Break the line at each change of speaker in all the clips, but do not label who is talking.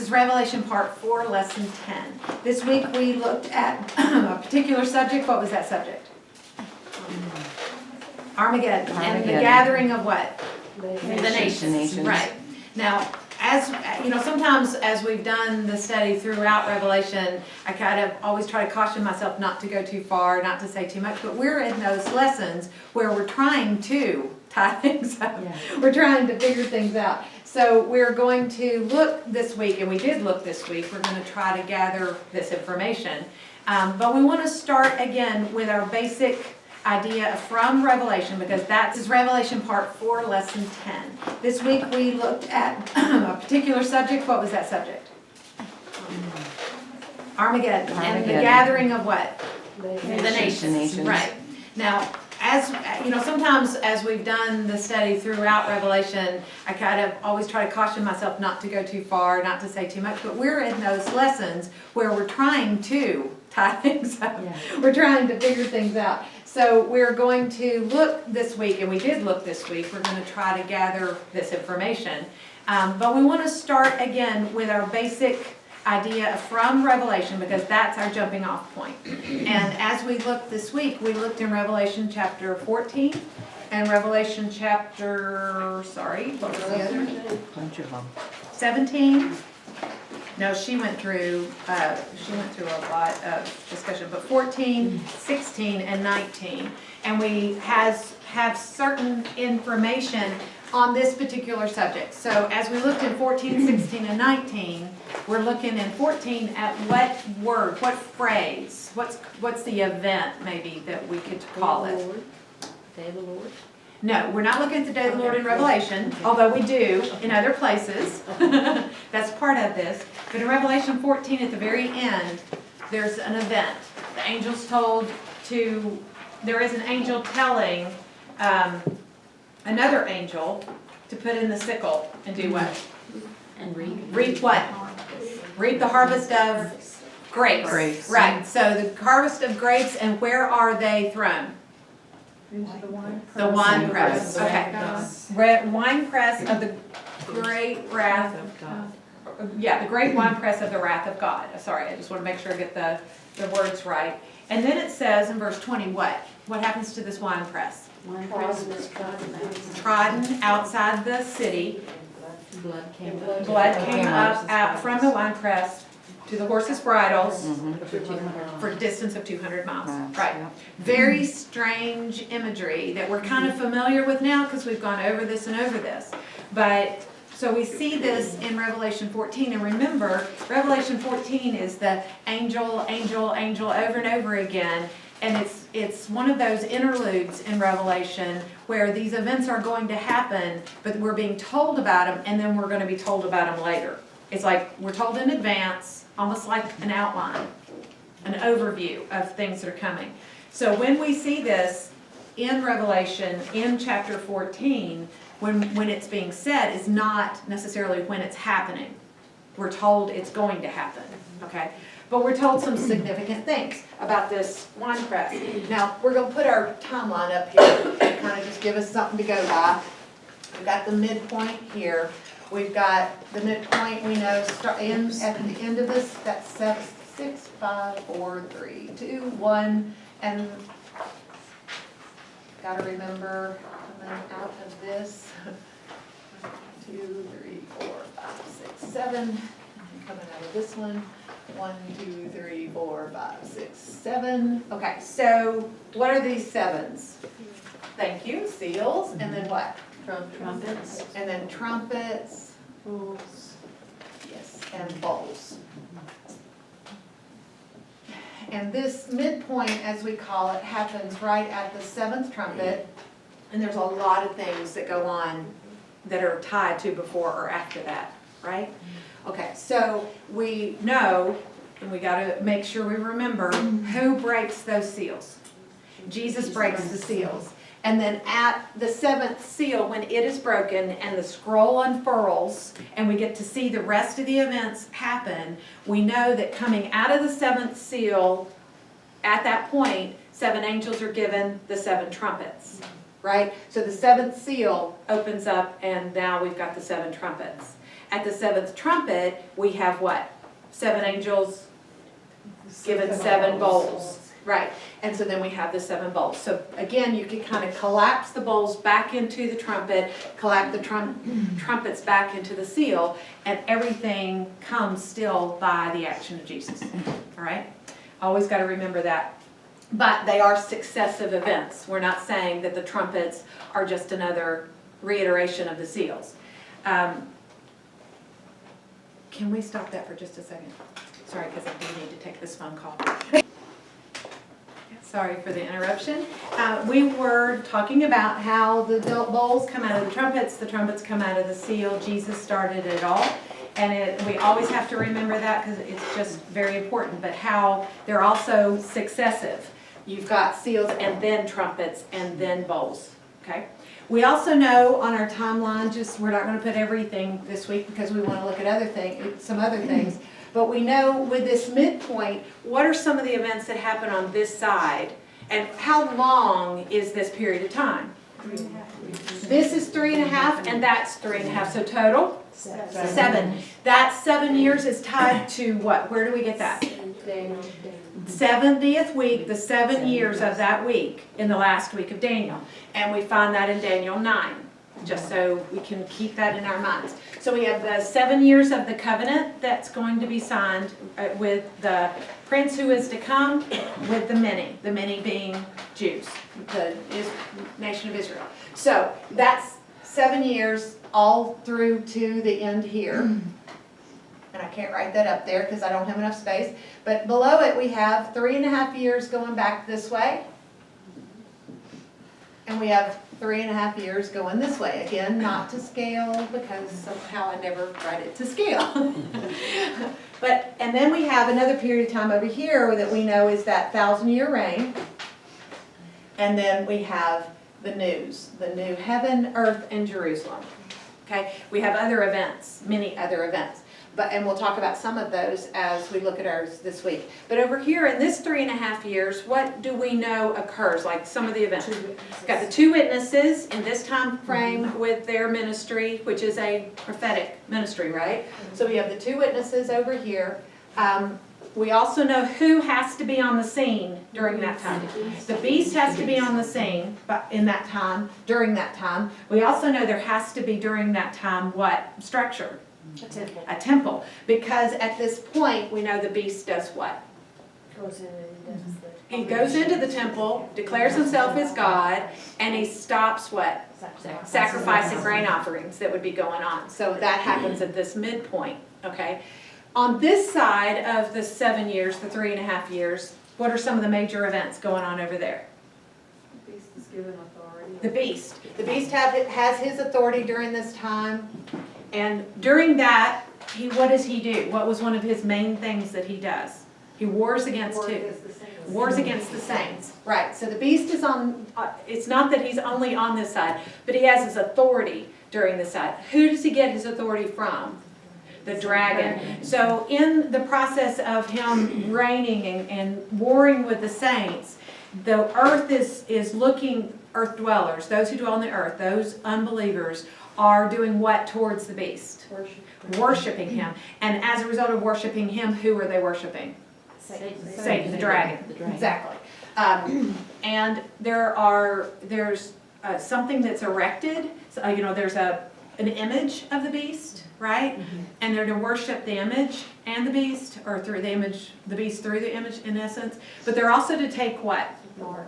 is Revelation Part 4, Lesson 10. This week we looked at a particular subject. What was that subject? Armageddon. And the gathering of what? The nations. Right. Now, as you know, sometimes as we've done the study throughout Revelation, I kind of always try to caution myself not to go too far, not to say too much, but we're in those lessons where we're trying to tie things up. Yeah. We're trying to figure things out. So we're going to look this week, and we did look this week, we're going to try to gather this information. But we want to start again with our basic idea from Revelation, because that is Revelation Part 4, Lesson 10. This week we looked at a particular subject. What was that subject? Armageddon. And the gathering of what? The nations. Right. Now, as you know, sometimes as we've done the study throughout Revelation, I kind of always try to caution myself not to go too far, not to say too much, but we're in those lessons where we're trying to tie things up. Yeah. We're trying to figure things out. So we're going to look this week, and we did look this week, we're going to try to gather this information. But we want to start again with our basic idea from Revelation, because that's our jumping off point. And as we looked this week, we looked in Revelation chapter 14 and Revelation chapter, what was the other?
Bunch of them.
17. No, she went through a lot of discussion, but 14, 16, and 19. And we have certain information on this particular subject. So as we looked in 14, 16, and 19, we're looking in 14 at what word, what phrase, what's the event maybe that we could call it.
Day of the Lord?
No, we're not looking at the Day of the Lord in Revelation, although we do in other places. That's part of this. But in Revelation 14 at the very end, there's an event. The angel's there is an angel telling another angel to put in the sickle and do what?
And reap.
Reap what? Reap the harvest of grapes.
Grapes.
Right, so the harvest of grapes, and where are they thrown? The wine press. Okay. Wine press of the great wrath of God. Yeah, the great wine press of the wrath of God. Sorry, I just want to make sure I get the words right. And then it says in verse 20 what? What happens to this wine press?
Wine press is
trodden outside the city.
Blood came
up out from the wine press to the horses' bridles for a distance of 200 miles. Right. Very strange imagery that we're kind of familiar with now because we've gone over this and over this. But so we see this in Revelation 14, and remember, Revelation 14 is the angel, angel, angel over and over again. And it's one of those interludes in Revelation where these events are going to happen, but we're being told about them, and then we're going to be told about them later. It's like we're told in advance, almost like an outline, an overview of things that are coming. So when we see this in Revelation, in chapter 14, when it's being said, is not necessarily when it's happening. We're told it's going to happen, okay? But we're told some significant things about this wine press. Now, we're going to put our timeline up here and kind of just give us something to go by. We've got the midpoint here. We've got the midpoint, we know, at the end of this, that's 6, 5, 4, 3, 2, 1, and got to remember coming out of this, 2, 3, 4, 5, 6, 7, and coming out of this one, 1, 2, 3, 4, 5, 6, 7. Okay, so what are these sevens? Thank you, seals, and then what?
Trumpets.
And then trumpets.
Bowls.
Yes, and bowls. And this midpoint, as we call it, happens right at the 7th trumpet. And there's a lot of things that go on that are tied to before or after that, right? Okay, so we know, and we got to make sure we remember, who breaks those seals? Jesus breaks the seals. And then at the 7th seal, when it is broken and the scroll unfurls and we get to see the rest of the events happen, we know that coming out of the 7th seal, at that point, 7 angels are given the 7 trumpets, right? So the 7th seal opens up, and now we've got the 7 trumpets. At the seventh trumpet, we have what? 7 angels given 7 bowls. Right, and so then we have the 7 bowls. So again, you can kind of collapse the bowls back into the trumpet, collapse the trumpets back into the seal, and everything comes still by the action of Jesus. All right? Always got to remember that. But they are successive events. We're not saying that the trumpets are just another reiteration of the seals. Can we stop that for just a second? Sorry, because I do need to take this phone call. Sorry for the interruption. We were talking about how the bowls come out of the trumpets come out of the seal. Jesus started it all. And we always have to remember that because it's just very important. But how they're also successive. You've got seals and then trumpets and then bowls. Okay. We also know on our timeline, we're not going to put everything this week because we want to look at some other things. But we know with this midpoint, what are some of the events that happen on this side, and how long is this period of time? 3.5. This is 3.5, and that's 3.5. So total? 7. That 7 years is tied to what? Where do we get that? 70th week, the 7 years of that week in the last week of Daniel. And we find that in Daniel 9. Just so we can keep that in our minds. So we have the 7 years of the covenant that's going to be signed with the prince who is to come, with the many being Jews, the nation of Israel. So that's 7 years all through to the end here. And I can't write that up there because I don't have enough space. But below it we have 3.5 years going back this way. And we have 3.5 years going this way. Again, not to scale because somehow I never write it to scale. And then we have another period of time over here that we know is that 1,000-year reign. And then we have the new heaven, earth, and Jerusalem. Okay, we have other events, many other events. And we'll talk about some of those as we look at ours this week. But over here in this 3.5 years, what do we know occurs? Like some of the events. We've got the 2 witnesses in this time frame with their ministry, which is a prophetic ministry, right? So we have the 2 witnesses over here. We also know who has to be on the scene during that time. The beast has to be on the scene in that time, during that time. We also know there has to be during that time what? Structure. A temple. Because at this point, we know the beast does what? He goes into the temple, declares himself as God, and he stops what? Sacrificing grain offerings that would be going on. So that happens at this midpoint, okay? On this side of the 7 years, the 3.5 years, what are some of the major events going on over there?
The beast is given authority.
The beast. The beast has his authority during this time. And during that, what does he do? What was one of his main things that he does? He wars against who? Wars against the saints. Right. So the beast is on, it's not that he's only on this side, but he has his authority during this side. Who does he get his authority from? The dragon. So in the process of him reigning and warring with the saints, the earth is looking, earth dwellers, those who dwell on the earth, those unbelievers, are doing what towards the beast? Worshiping him. And as a result of worshiping him, who are they worshiping? Satan, the dragon. Exactly. And there's something that's erected. So, there's an image of the beast, right? And they're to worship the image and the beast, or through the image, the beast through the image in essence. But they're also to take what?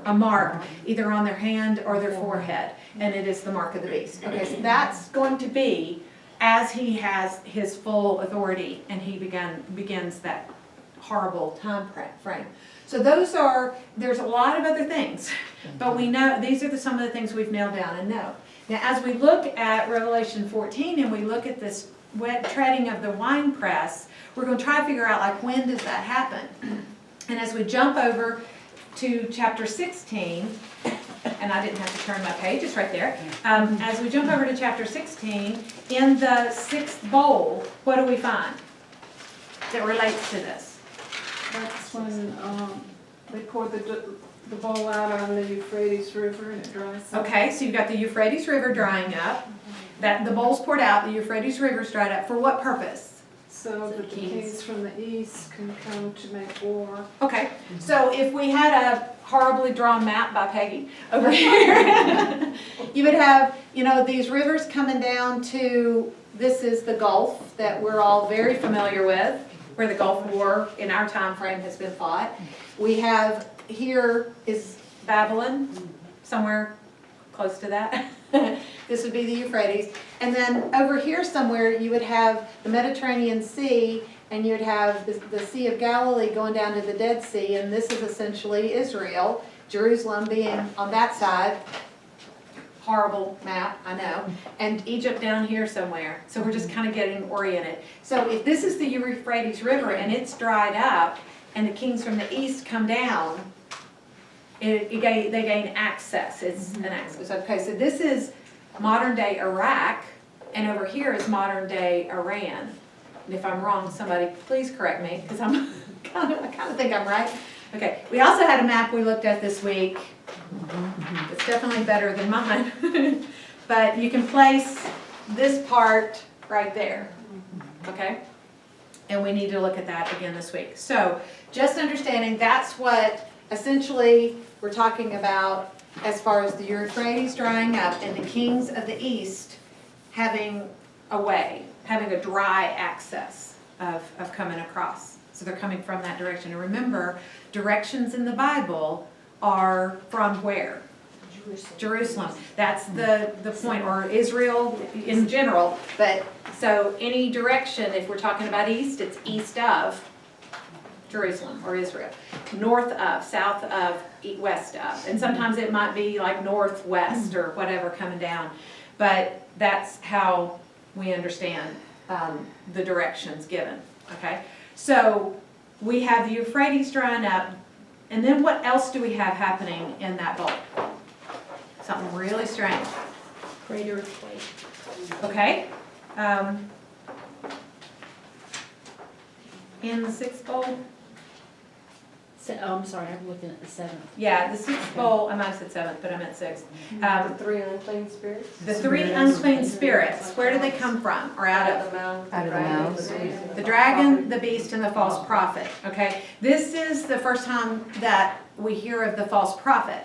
A mark, either on their hand or their forehead, and it is the mark of the beast. Okay, so that's going to be as he has his full authority and he begins that horrible time frame. So there's a lot of other things, but we know these are some of the things we've nailed down and know. Now, as we look at Revelation 14 and we look at this wet treading of the winepress, we're going to try to figure out like when does that happen. And as we jump over to chapter 16, and I didn't have to turn my page, it's right there. As we jump over to chapter 16, in the 6th bowl, what do we find that relates to this?
That's when they pour the bowl out on the Euphrates River and it dries up.
Okay, so you've got the Euphrates River drying up. That the bowl's poured out, the Euphrates River's dried up. For what purpose?
So that the kings from the east can come to make war.
Okay, so if we had a horribly drawn map by Peggy over here, you would have, these rivers coming down to, this is the Gulf that we're all very familiar with, where the Gulf War in our time frame has been fought. We have, here is Babylon, somewhere close to that. This would be the Euphrates. And then over here somewhere, you would have the Mediterranean Sea, and you'd have the Sea of Galilee going down to the Dead Sea, and this is essentially Israel, Jerusalem being on that side. Horrible map, I know. And Egypt down here somewhere. So we're just kind of getting oriented. So if this is the Euphrates River and it's dried up, and the kings from the east come down, they gain access. It's an access. Okay, so this is modern day Iraq, and over here is modern day Iran. And if I'm wrong, somebody please correct me, because I kind of think I'm right. Okay, we also had a map we looked at this week. It's definitely better than mine. But you can place this part right there. Okay? And we need to look at that again this week. So, just understanding that's what essentially we're talking about as far as the Euphrates drying up and the kings of the east having a way, having a dry access of coming across. So they're coming from that direction. And remember, directions in the Bible are from where? Jerusalem. That's the point, or Israel in general. But so any direction, if we're talking about east, it's east of Jerusalem or Israel. North of, south of, west of. And sometimes it might be like northwest or whatever coming down. But that's how we understand the directions given. Okay? So we have the Euphrates drying up. And then what else do we have happening in that bowl? Something really strange.
Great earthquake.
Okay? In the sixth bowl?
I'm sorry, I'm looking at the 7th.
Yeah, the sixth bowl, I might have said seventh, but I meant sixth.
The three unclean spirits?
The three unclean spirits, where do they come from, or out of?
mouth.
Out of the mouths.
The dragon, the beast, and the false prophet, okay? This is the first time that we hear of the false prophet.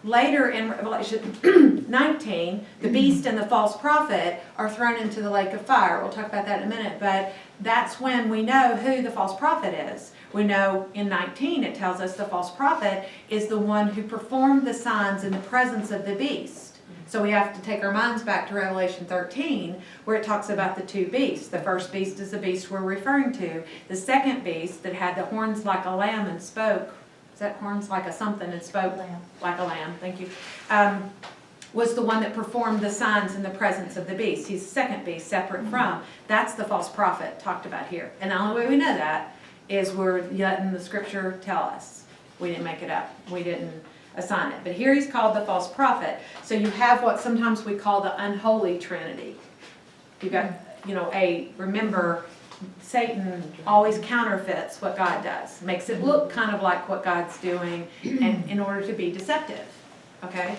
Later in Revelation 19, the beast and the false prophet are thrown into the lake of fire. We'll talk about that in a minute, but that's when we know who the false prophet is. We know in 19 it tells us the false prophet is the one who performed the signs in the presence of the beast. So we have to take our minds back to Revelation 13, where it talks about the two beasts. The first beast is the beast we're referring to. The second beast that had the horns like a lamb and spoke, is that horns like a something and spoke like a lamb, thank you, was the one that performed the signs in the presence of the beast. He's the second beast, separate from. That's the false prophet talked about here. And the only way we know that is we're letting the scripture tell us. We didn't make it up. We didn't assign it. But here he's called the false prophet. So you have what sometimes we call the unholy trinity. You got, remember, Satan always counterfeits what God does. Makes it look kind of like what God's doing and in order to be deceptive. Okay?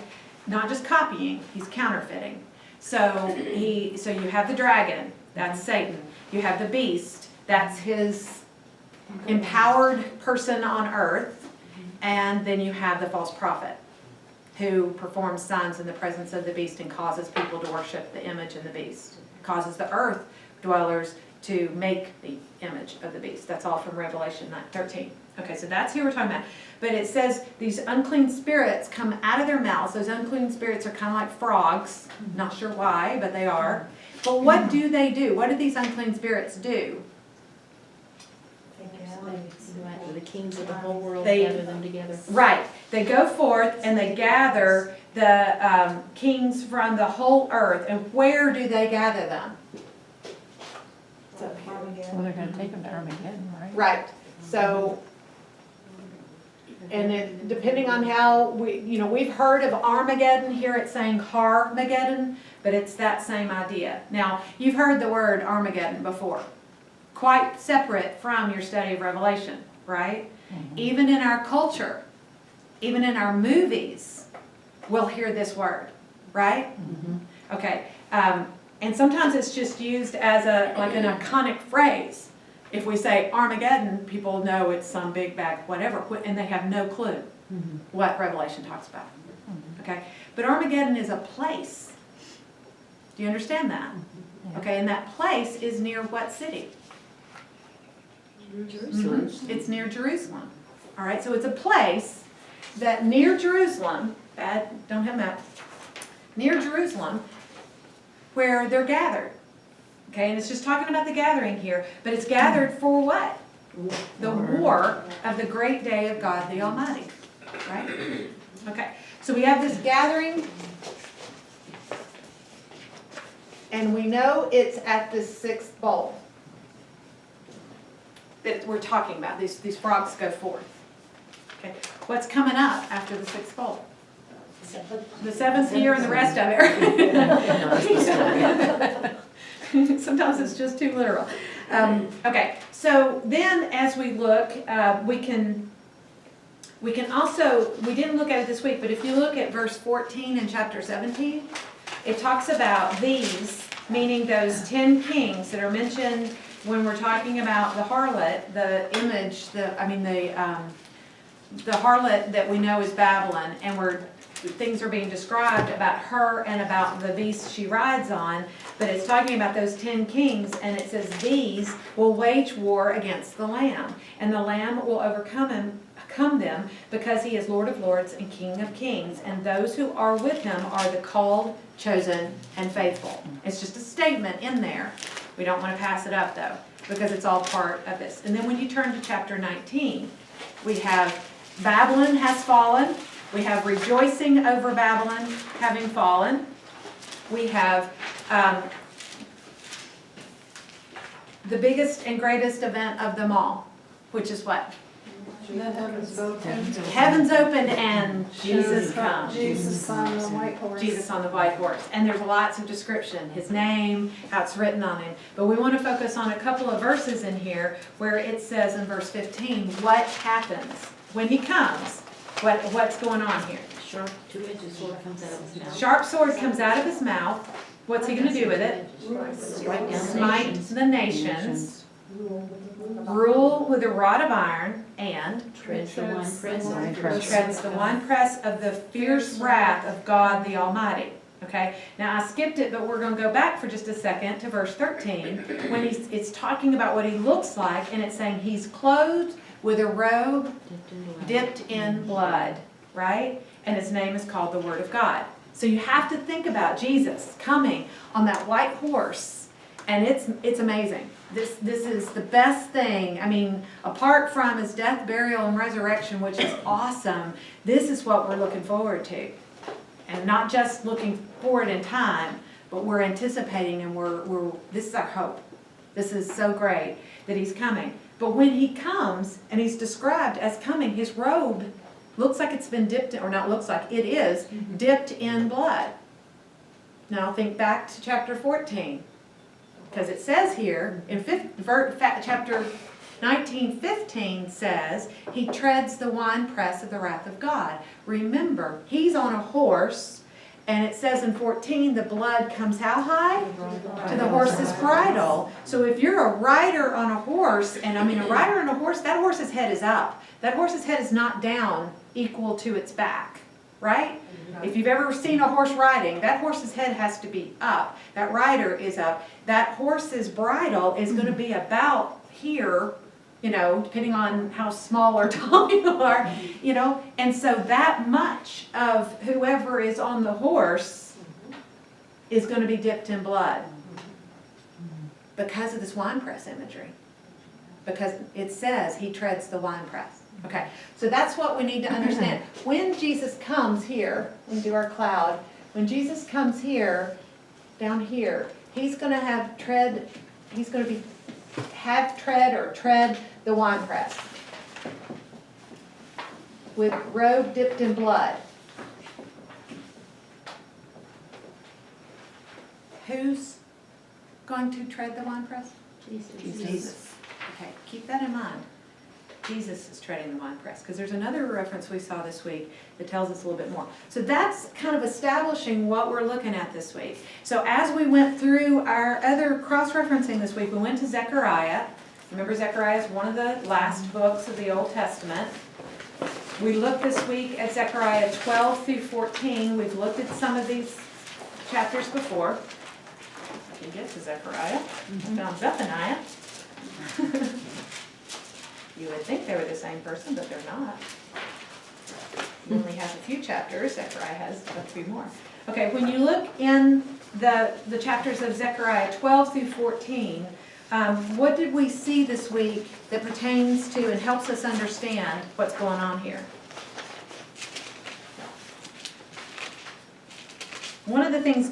Not just copying, he's counterfeiting. So you have the dragon, that's Satan. You have the beast, that's his empowered person on earth. And then you have the false prophet, who performs signs in the presence of the beast and causes people to worship the image of the beast. Causes the earth dwellers to make the image of the beast. That's all from Revelation 13. Okay, so that's who we're talking about. But it says these unclean spirits come out of their mouths. Those unclean spirits are kind of like frogs. Not sure why, but they are. But what do they do? What do these unclean spirits do?
The kings of the whole world
They-
gather them together.
Right. They go forth and they gather the kings from the whole earth. And where do they gather them?
Well, they're gonna take them to Armageddon, right?
Right. So, and then depending on how we've heard of Armageddon, here it's saying Har-mageddon, but it's that same idea. Now, you've heard the word Armageddon before, quite separate from your study of Revelation, right?
Mm-hmm.
Even in our culture, even in our movies, we'll hear this word, right?
Mm-hmm.
Okay, And sometimes it's just used as like an iconic phrase. If we say Armageddon, people know it's some big bag, whatever, and they have no clue what Revelation talks about. Okay? But Armageddon is a place. Do you understand that? Okay, and that place is near what city?
Jerusalem.
It's near Jerusalem. All right, so it's a place that near Jerusalem, don't have map, near Jerusalem, where they're gathered. Okay, and it's just talking about the gathering here, but it's gathered for what? The war of the great day of God the Almighty. Right? Okay, so we have this gathering, and we know it's at the sixth bowl that we're talking about. These frogs go forth. Okay, what's coming up after the sixth bowl? The seventh year and the rest of it. Sometimes it's just too literal. Okay, so then as we look, we can also, we didn't look at it this week, but if you look at verse 14 in chapter 17, it talks about these, meaning those 10 kings that are mentioned when we're talking about the harlot, the image, the harlot that we know is Babylon, and things are being described about her and about the beast she rides on, but it's talking about those 10 kings, and it says these will wage war against the Lamb, and the Lamb will overcome them, because he is Lord of lords and King of kings, and those who are with him are the called, chosen, and faithful. It's just a statement in there. We don't want to pass it up, though, because it's all part of this. And then when you turn to chapter 19, we have Babylon has fallen. We have rejoicing over Babylon having fallen. We have the biggest and greatest event of them all, which is what?
The heavens opened.
Heavens opened and Jesus comes.
Jesus on the white horse.
Jesus on the white horse. And there's lots of description, his name, how it's written on him. But we want to focus on a couple of verses in here where it says in verse 15, what happens when he comes? What's going on here?
Sharp, two-edged sword comes out of his mouth.
Sharp sword comes out of his mouth. What's he going to do with it?
Strike down
Smite the nations. Rule with a rod of iron, and
Treads the winepress.
treads the winepress of the fierce wrath of God the Almighty. Okay, now I skipped it, but we're going to go back for just a second to verse 13 when it's talking about what he looks like, and it's saying he's clothed with a robe dipped in blood, right? And his name is called the Word of God. So you have to think about Jesus coming on that white horse, and it's amazing. This is the best thing. I mean, apart from his death, burial, and resurrection, which is awesome, this is what we're looking forward to. And not just looking forward in time, but we're anticipating, and this is our hope. This is so great that he's coming. But when he comes, and he's described as coming, his robe looks like it's been dipped in, or not looks like, it is dipped in blood. Now think back to chapter 14. Because it says here, in chapter 19:15 says, he treads the winepress of the wrath of God. Remember, he's on a horse, and it says in 14, the blood comes how high? To the horse's bridle. So if you're a rider on a horse, and a rider on a horse, that horse's head is up. That horse's head is not down equal to its back, right? If you've ever seen a horse riding, that horse's head has to be up. That rider is up. That horse's bridle is going to be about here, depending on how small or tall you are, And so that much of whoever is on the horse is going to be dipped in blood because of this winepress imagery. Because it says he treads the winepress. Okay, so that's what we need to understand. When Jesus comes here, we do our cloud. When Jesus comes here, down here, he's going to have tread the winepress with robe dipped in blood. Who's going to tread the winepress?
Jesus.
Jesus. Okay, keep that in mind. Jesus is treading the winepress, because there's another reference we saw this week that tells us a little bit more. So that's kind of establishing what we're looking at this week. So as we went through our other cross-referencing this week, we went to Zechariah. Remember, Zechariah is one of the last books of the Old Testament. We looked this week at Zechariah 12 through 14. We've looked at some of these chapters before. I can get to Zechariah. I found Zephaniah. You would think they were the same person, but they're not. He only has a few chapters. Zechariah has a few more. Okay, when you look in the chapters of Zechariah 12 through 14, what did we see this week that pertains to and helps us understand what's going on here? One of the things,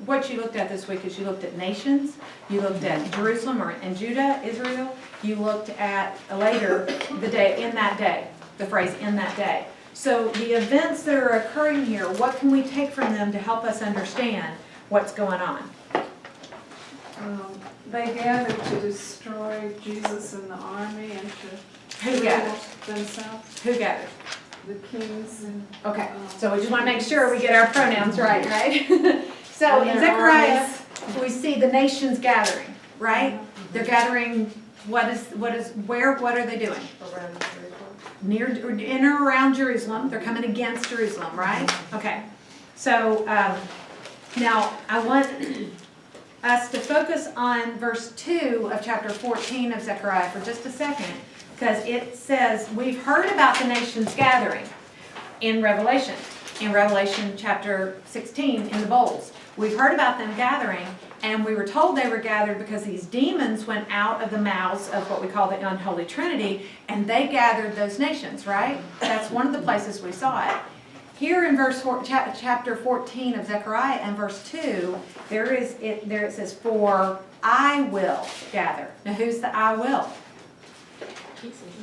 what you looked at this week is you looked at nations, you looked at Jerusalem and Judah, Israel, you looked at later the day, in that day, the phrase in that day. So the events that are occurring here, what can we take from them to help us understand what's going on?
They gathered to destroy Jesus and the army and to
Who gathered?
themselves,
Who gathered?
the kings and.
Okay, so we just want to make sure we get our pronouns right? So
And
in
their
Zechariah,
armies.
we see the nations gathering, right? They're gathering, what are they doing? Near, in or around Jerusalem. They're coming against Jerusalem, right? Okay, so now I want us to focus on verse 2 of chapter 14 of Zechariah for just a second, because it says, we've heard about the nations gathering in Revelation chapter 16 in the bowls. We've heard about them gathering, and we were told they were gathered because these demons went out of the mouths of what we call the unholy trinity, and they gathered those nations, right? That's one of the places we saw it. Here in chapter 14 of Zechariah and verse 2, there it says, for I will gather. Now who's the I will?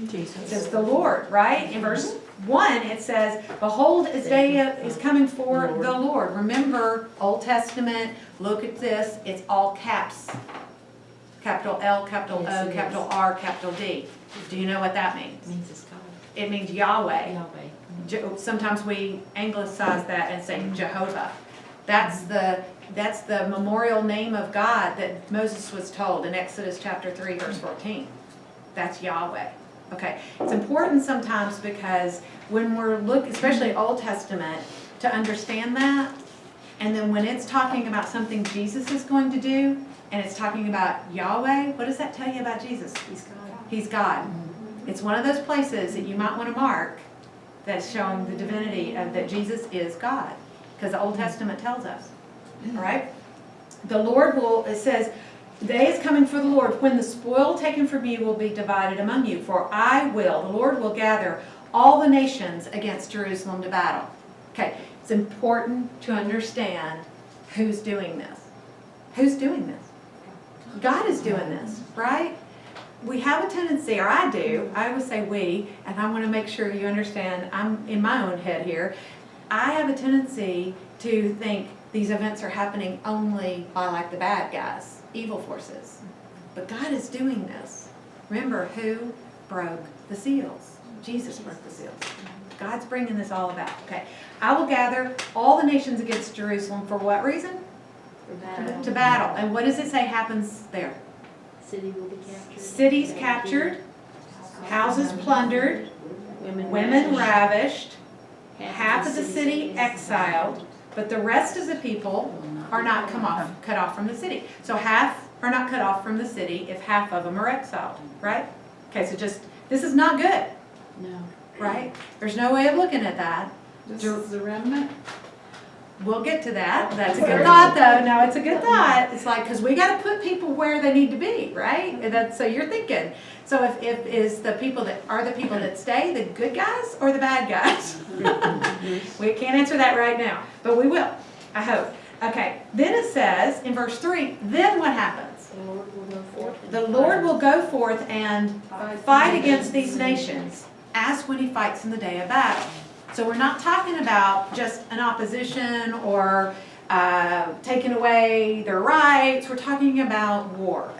Jesus.
It says the Lord, right? In verse 1 it says, behold, his day is coming for the Lord. Remember, Old Testament, look at this, it's all caps. Capital L, capital O, capital R, capital D. Do you know what that means?
It means it's God.
It means Yahweh.
Yahweh.
Sometimes we anglicize that and say Jehovah. That's the memorial name of God that Moses was told in Exodus chapter 3 verse 14. That's Yahweh. Okay, it's important sometimes because when we're looking, especially Old Testament, to understand that, and then when it's talking about something Jesus is going to do, and it's talking about Yahweh, what does that tell you about Jesus?
He's God.
He's God. It's one of those places that you might want to mark that's showing the divinity of that Jesus is God, because the Old Testament tells us. All right? The Lord will, it says, the day is coming for the Lord when the spoil taken from you will be divided among you. For the Lord will gather all the nations against Jerusalem to battle. Okay, it's important to understand who's doing this. Who's doing this? God is doing this, right? We have a tendency, or I do, I would say we, and I want to make sure you understand, I'm in my own head here, I have a tendency to think these events are happening only by like the bad guys, evil forces. But God is doing this. Remember, who broke the seals? Jesus broke the seals. God's bringing this all about. Okay, I will gather all the nations against Jerusalem for what reason? To battle. And what does it say happens there?
City will be captured.
Cities captured, houses plundered, women ravished, half of the city exiled, but the rest of the people are not cut off from the city. So half are not cut off from the city if half of them are exiled, right? Okay, so this is not good,
No.
right? There's no way of looking at that.
This is the remnant.
We'll get to that. That's a good thought, though. No, it's a good thought. It's like, because we got to put people where they need to be, right? And so you're thinking. So if the people that stay the good guys or the bad guys? We can't answer that right now, but we will, I hope. Okay, then it says in verse 3, then what happens?
The Lord will go forth.
The Lord will go forth and fight against these nations as when he fights in the day of battle. So we're not talking about just an opposition or taking away their rights. We're talking about war.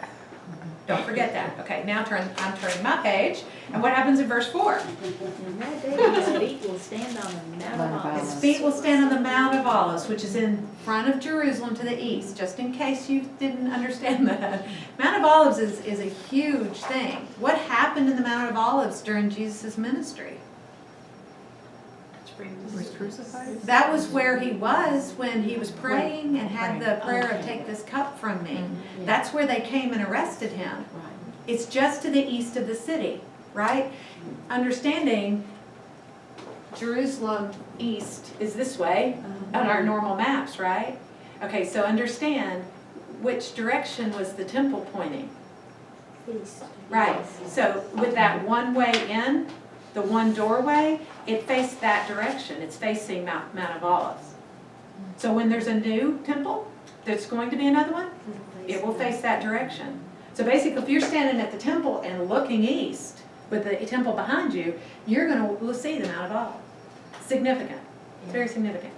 Don't forget that. Okay, now I'm turning my page, and what happens in verse 4?
In that day, his feet will stand on the Mount of
His
Olives.
feet will stand on the Mount of Olives, which is in front of Jerusalem to the east, just in case you didn't understand that. Mount of Olives is a huge thing. What happened in the Mount of Olives during Jesus' ministry?
Was crucified?
That was where he was when he was praying and had the prayer of take this cup from me.
Yeah.
That's where they came and arrested him.
Right.
It's just to the east of the city, right? Understanding Jerusalem east is this way on our normal maps, right? Okay, so understand which direction was the temple pointing.
East.
Right, so with that one way in, the one doorway, it faced that direction. It's facing Mount of Olives. So when there's a new temple, there's going to be another one, it will face that direction. So basically, if you're standing at the temple and looking east with the temple behind you, you're going to see the Mount of Olives. Significant. It's very significant.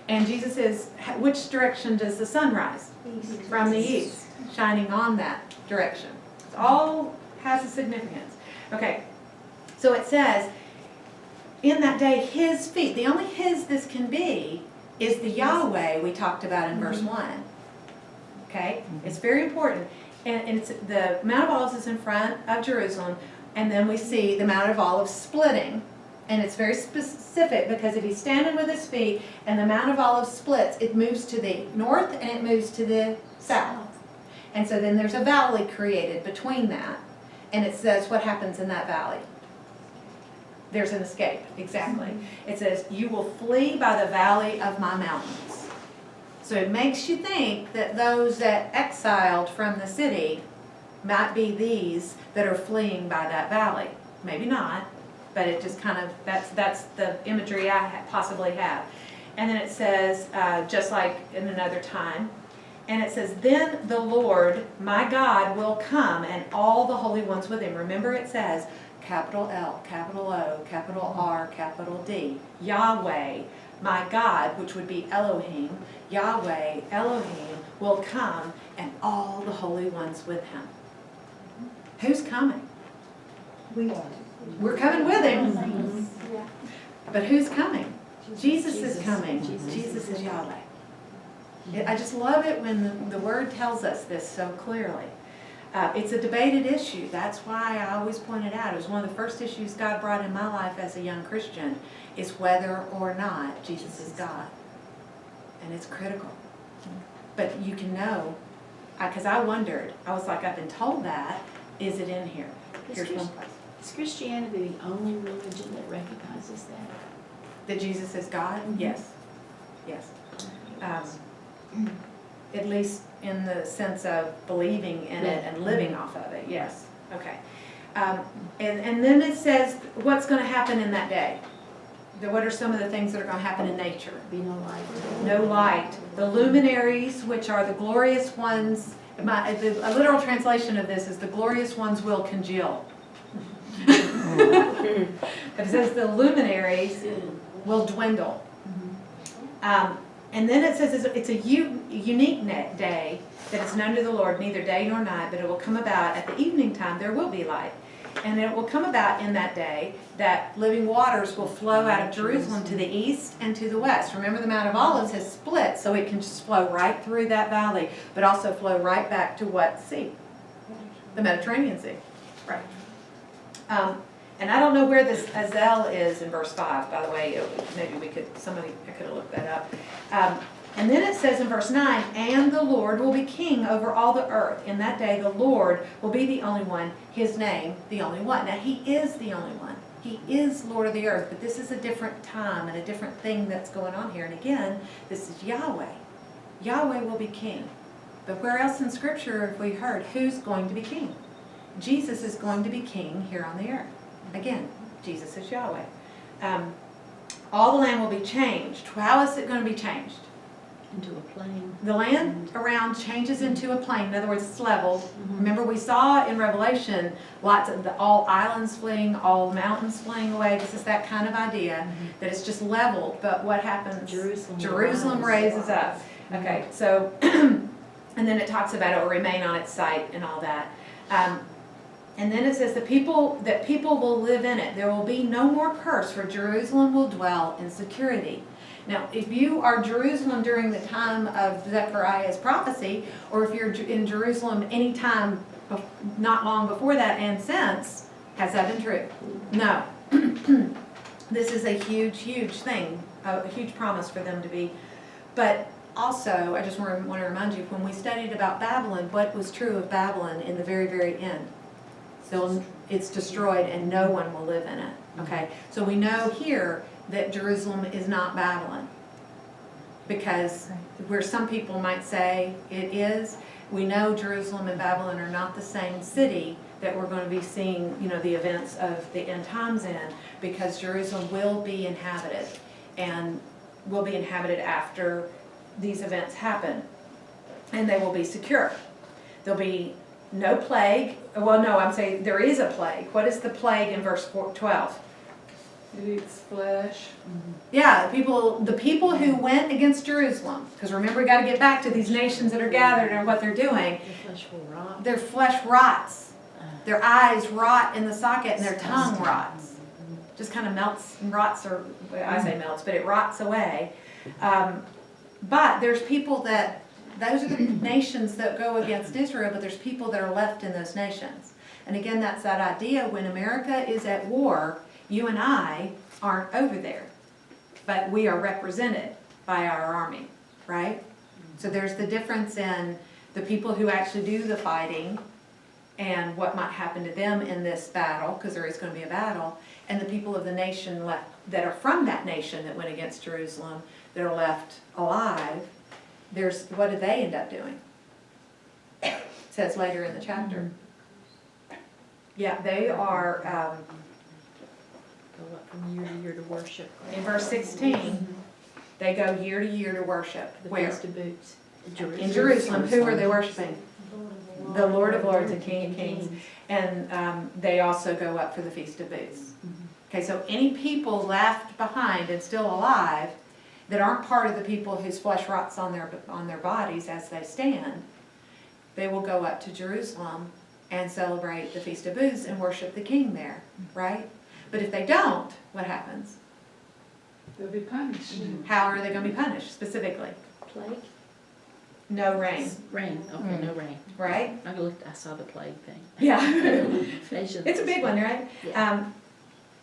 And Jesus says, which direction does the sun rise?
East.
From the east, shining on that direction. It all has a significance. Okay, so it says, in that day, his feet, the only his this can be is the Yahweh we talked about in verse 1. Okay, it's very important. And it's the Mount of Olives is in front of Jerusalem, and then we see the Mount of Olives splitting. And it's very specific because if he's standing with his feet and the Mount of Olives splits, it moves to the north and it moves to the south. And so then there's a valley created between that. And it says what happens in that valley. There's an escape, exactly. It says, you will flee by the valley of my mountains. So it makes you think that those that exiled from the city might be these that are fleeing by that valley. Maybe not, but it just kind of, that's the imagery I possibly have. And then it says, just like in another time, and it says, then the Lord, my God, will come and all the holy ones with him. Remember it says, capital L, capital O, capital R, capital D, Yahweh, my God, which would be Elohim, Yahweh, Elohim, will come and all the holy ones with him. Who's coming?
We are.
We're coming with him. But who's coming? Jesus is coming. Jesus is Yahweh. I just love it when the Word tells us this so clearly. It's a debated issue. That's why I always point it out. It was one of the first issues God brought in my life as a young Christian, is whether or not Jesus is God. And it's critical. But you can know, because I wondered, I was like, I've been told that. Is it in here? Here's one place.
Is Christianity the only religion that recognizes that?
That Jesus is God?
Mhm.
Yes. Yes. At least in the sense of believing in it and living off of it, yes. Okay. And then it says what's going to happen in that day. What are some of the things that are going to happen in nature?
Be no light.
No light. The luminaries, which are the glorious ones, a literal translation of this is the glorious ones will congeal. But it says the luminaries will dwindle. And then it says it's a unique day that is known to the Lord, neither day nor night, but it will come about at the evening time there will be light. And it will come about in that day that living waters will flow out of Jerusalem to the east and to the west. Remember, the Mount of Olives has split, so it can just flow right through that valley, but also flow right back to what sea? The Mediterranean Sea. Right. And I don't know where this Azel is in verse 5, by the way. Maybe I could have looked that up. And then it says in verse 9, and the Lord will be king over all the earth. In that day, the Lord will be the only one, his name, the only one. Now, he is the only one. He is Lord of the earth, but this is a different time and a different thing that's going on here. And again, this is Yahweh. Yahweh will be king. But where else in Scripture have we heard who's going to be king? Jesus is going to be king here on the earth. Again, Jesus is Yahweh. All the land will be changed. How is it going to be changed?
Into a plain.
The land around changes into a plain. In other words, it's leveled. Remember, we saw in Revelation lots of all islands fleeing, all mountains fleeing away. This is that kind of idea that it's just leveled. But what happens? Jerusalem raises up. Okay, so, and then it talks about it will remain on its site and all that. And then it says that people will live in it. There will be no more curse, for Jerusalem will dwell in security. Now, if you are Jerusalem during the time of Zechariah's prophecy, or if you're in Jerusalem any time not long before that and since, has that been true? No. This is a huge, huge thing, a huge promise for them to be. But also, I just want to remind you, when we studied about Babylon, what was true of Babylon in the very, very end? So it's destroyed and no one will live in it. Okay, so we know here that Jerusalem is not Babylon, because where some people might say it is, we know Jerusalem and Babylon are not the same city that we're going to be seeing, you know, the events of the end times in, because Jerusalem will be inhabited, and will be inhabited after these events happen, and they will be secure. There'll be no plague. Well, no, I'm saying there is a plague. What is the plague in verse 12?
It eats flesh.
Yeah, the people who went against Jerusalem, because remember, we got to get back to these nations that are gathered and what they're doing.
Their flesh will rot.
Their flesh rots. Their eyes rot in the socket and their tongue rots. Just kind of melts and rots, or I say melts, but it rots away. But there's people that, those are the nations that go against Israel, but there's people that are left in those nations. And again, that's that idea, when America is at war, you and I aren't over there, but we are represented by our army, right? So there's the difference in the people who actually do the fighting and what might happen to them in this battle, because there is going to be a battle, and the people of the nation left that are from that nation that went against Jerusalem, that are left alive. What did they end up doing? It says later in the chapter. Yeah, they are,
Go up from year to year to worship.
in verse 16, they go year to year to worship.
The
Where?
Feast of Booths.
In Jerusalem. Who are they worshiping? The Lord of Lords and King of Kings. And they also go up for the Feast of Booths. Okay, so any people left behind and still alive that aren't part of the people whose flesh rots on their bodies as they stand, they will go up to Jerusalem and celebrate the Feast of Booths and worship the King there, right? But if they don't, what happens?
They'll be punished.
How are they going to be punished specifically?
Plague?
No rain,
Rain, okay, no rain.
right?
I saw the plague thing.
Yeah.
Vision.
It's a big one, right?
Yeah.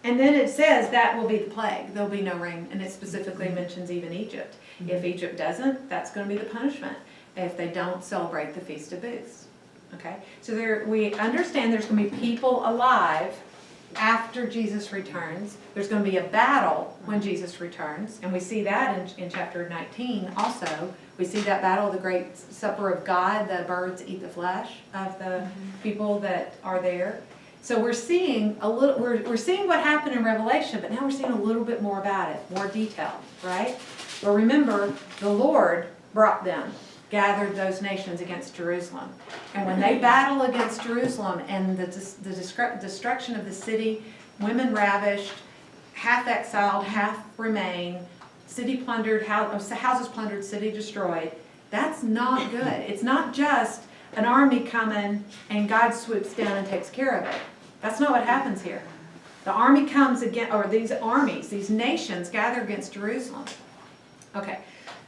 And then it says that will be the plague. There'll be no rain, and it specifically mentions even Egypt. If Egypt doesn't, that's going to be the punishment if they don't celebrate the Feast of Booths. Okay? So we understand there's going to be people alive after Jesus returns. There's going to be a battle when Jesus returns, and we see that in chapter 19 also. We see that battle, the great supper of God. The birds eat the flesh of the people that are there. So we're seeing we're seeing what happened in Revelation, but now we're seeing a little bit more about it, more detail, right? But remember, the Lord brought them, gathered those nations against Jerusalem. And when they battle against Jerusalem and the destruction of the city, women ravished, half exiled, half remain, city plundered, houses plundered, city destroyed, that's not good. It's not just an army coming and God swoops down and takes care of it. That's not what happens here. The army comes again, or these armies, these nations gather against Jerusalem. Okay,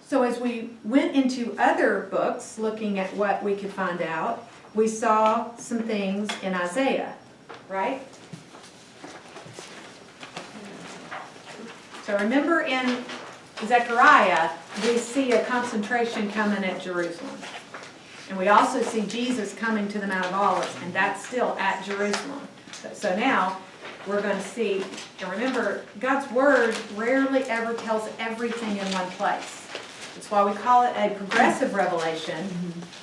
so as we went into other books, looking at what we could find out, we saw some things in Isaiah, right? So remember in Zechariah, we see a concentration coming at Jerusalem. And we also see Jesus coming to the Mount of Olives, and that's still at Jerusalem. So now we're going to see, and remember, God's Word rarely ever tells everything in one place. That's why we call it a progressive revelation,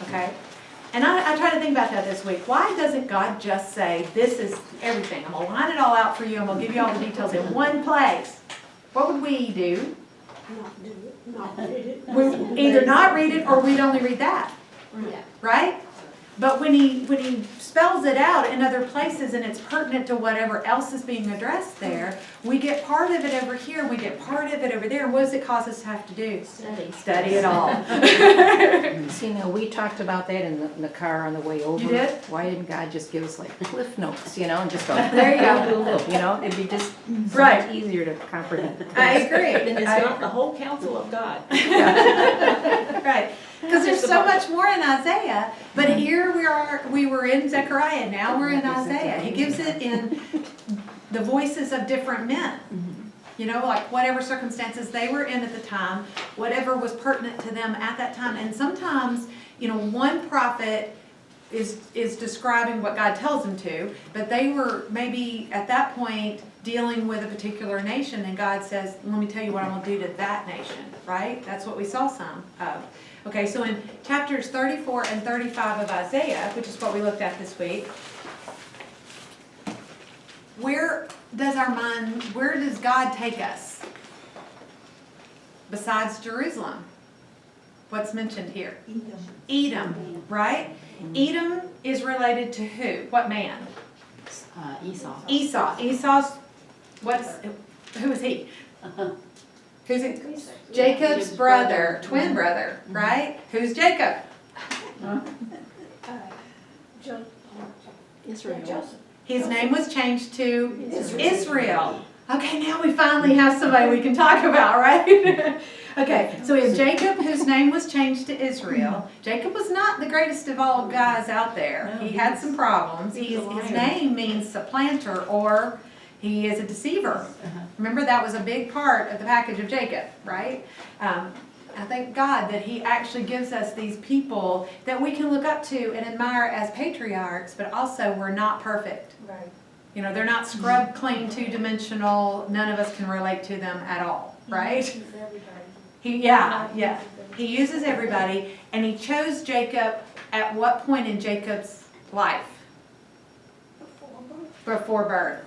okay? And I try to think about that this week. Why doesn't God just say, this is everything? I'm going to line it all out for you, and we'll give you all the details in one place. What would we do?
Not do it, not read it.
We either not read it, or we'd only read that.
Yeah.
Right? But when he spells it out in other places and it's pertinent to whatever else is being addressed there, we get part of it over here, we get part of it over there. And what does it cause us to have to do? Study it all.
See, now, we talked about that in the car on the way over.
You did?
Why didn't God just give us like cliff notes, and just go,
There you go.
It'd be just so
Right.
much easier to comprehend.
I agree.
Then it's not the whole counsel of God.
Right, because there's so much more in Isaiah, but here we were in Zechariah, now we're in Isaiah. He gives it in the voices of different men. Like whatever circumstances they were in at the time, whatever was pertinent to them at that time. And sometimes, one prophet is describing what God tells them to, but they were maybe at that point dealing with a particular nation, and God says, let me tell you what I'm going to do to that nation, right? That's what we saw some of. Okay, so in chapters 34 and 35 of Isaiah, which is what we looked at this week, where does God take us? Besides Jerusalem. What's mentioned here? Edom, right? Edom is related to who? What man?
Esau.
Esau's, who is he? Who's it? Jacob's brother, twin brother, right? Who's Jacob?
Israel.
His name was changed to Israel. Okay, now we finally have somebody we can talk about, right? Okay, so we have Jacob, whose name was changed to Israel. Jacob was not the greatest of all guys out there. He had some problems. His name means supplanter, or he is a deceiver. Remember, that was a big part of the package of Jacob, right? I thank God that He actually gives us these people that we can look up to and admire as patriarchs, but also we're not perfect.
Right.
They're not scrub clean, two-dimensional. None of us can relate to them at all, right? He uses everybody, and He chose Jacob at what point in Jacob's life? Before birth.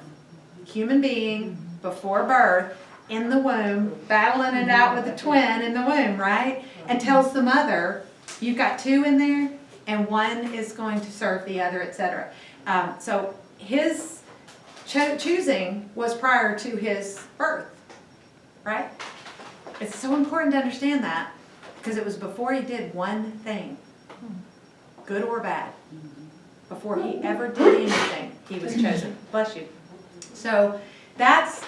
Human being, before birth, in the womb, battling it out with a twin in the womb, right? And tells the mother, you've got two in there, and one is going to serve the other, etc. So his choosing was prior to his birth, right? It's so important to understand that, because it was before he did one thing, good or bad. Before he ever did anything, he was chosen. Bless you. So that's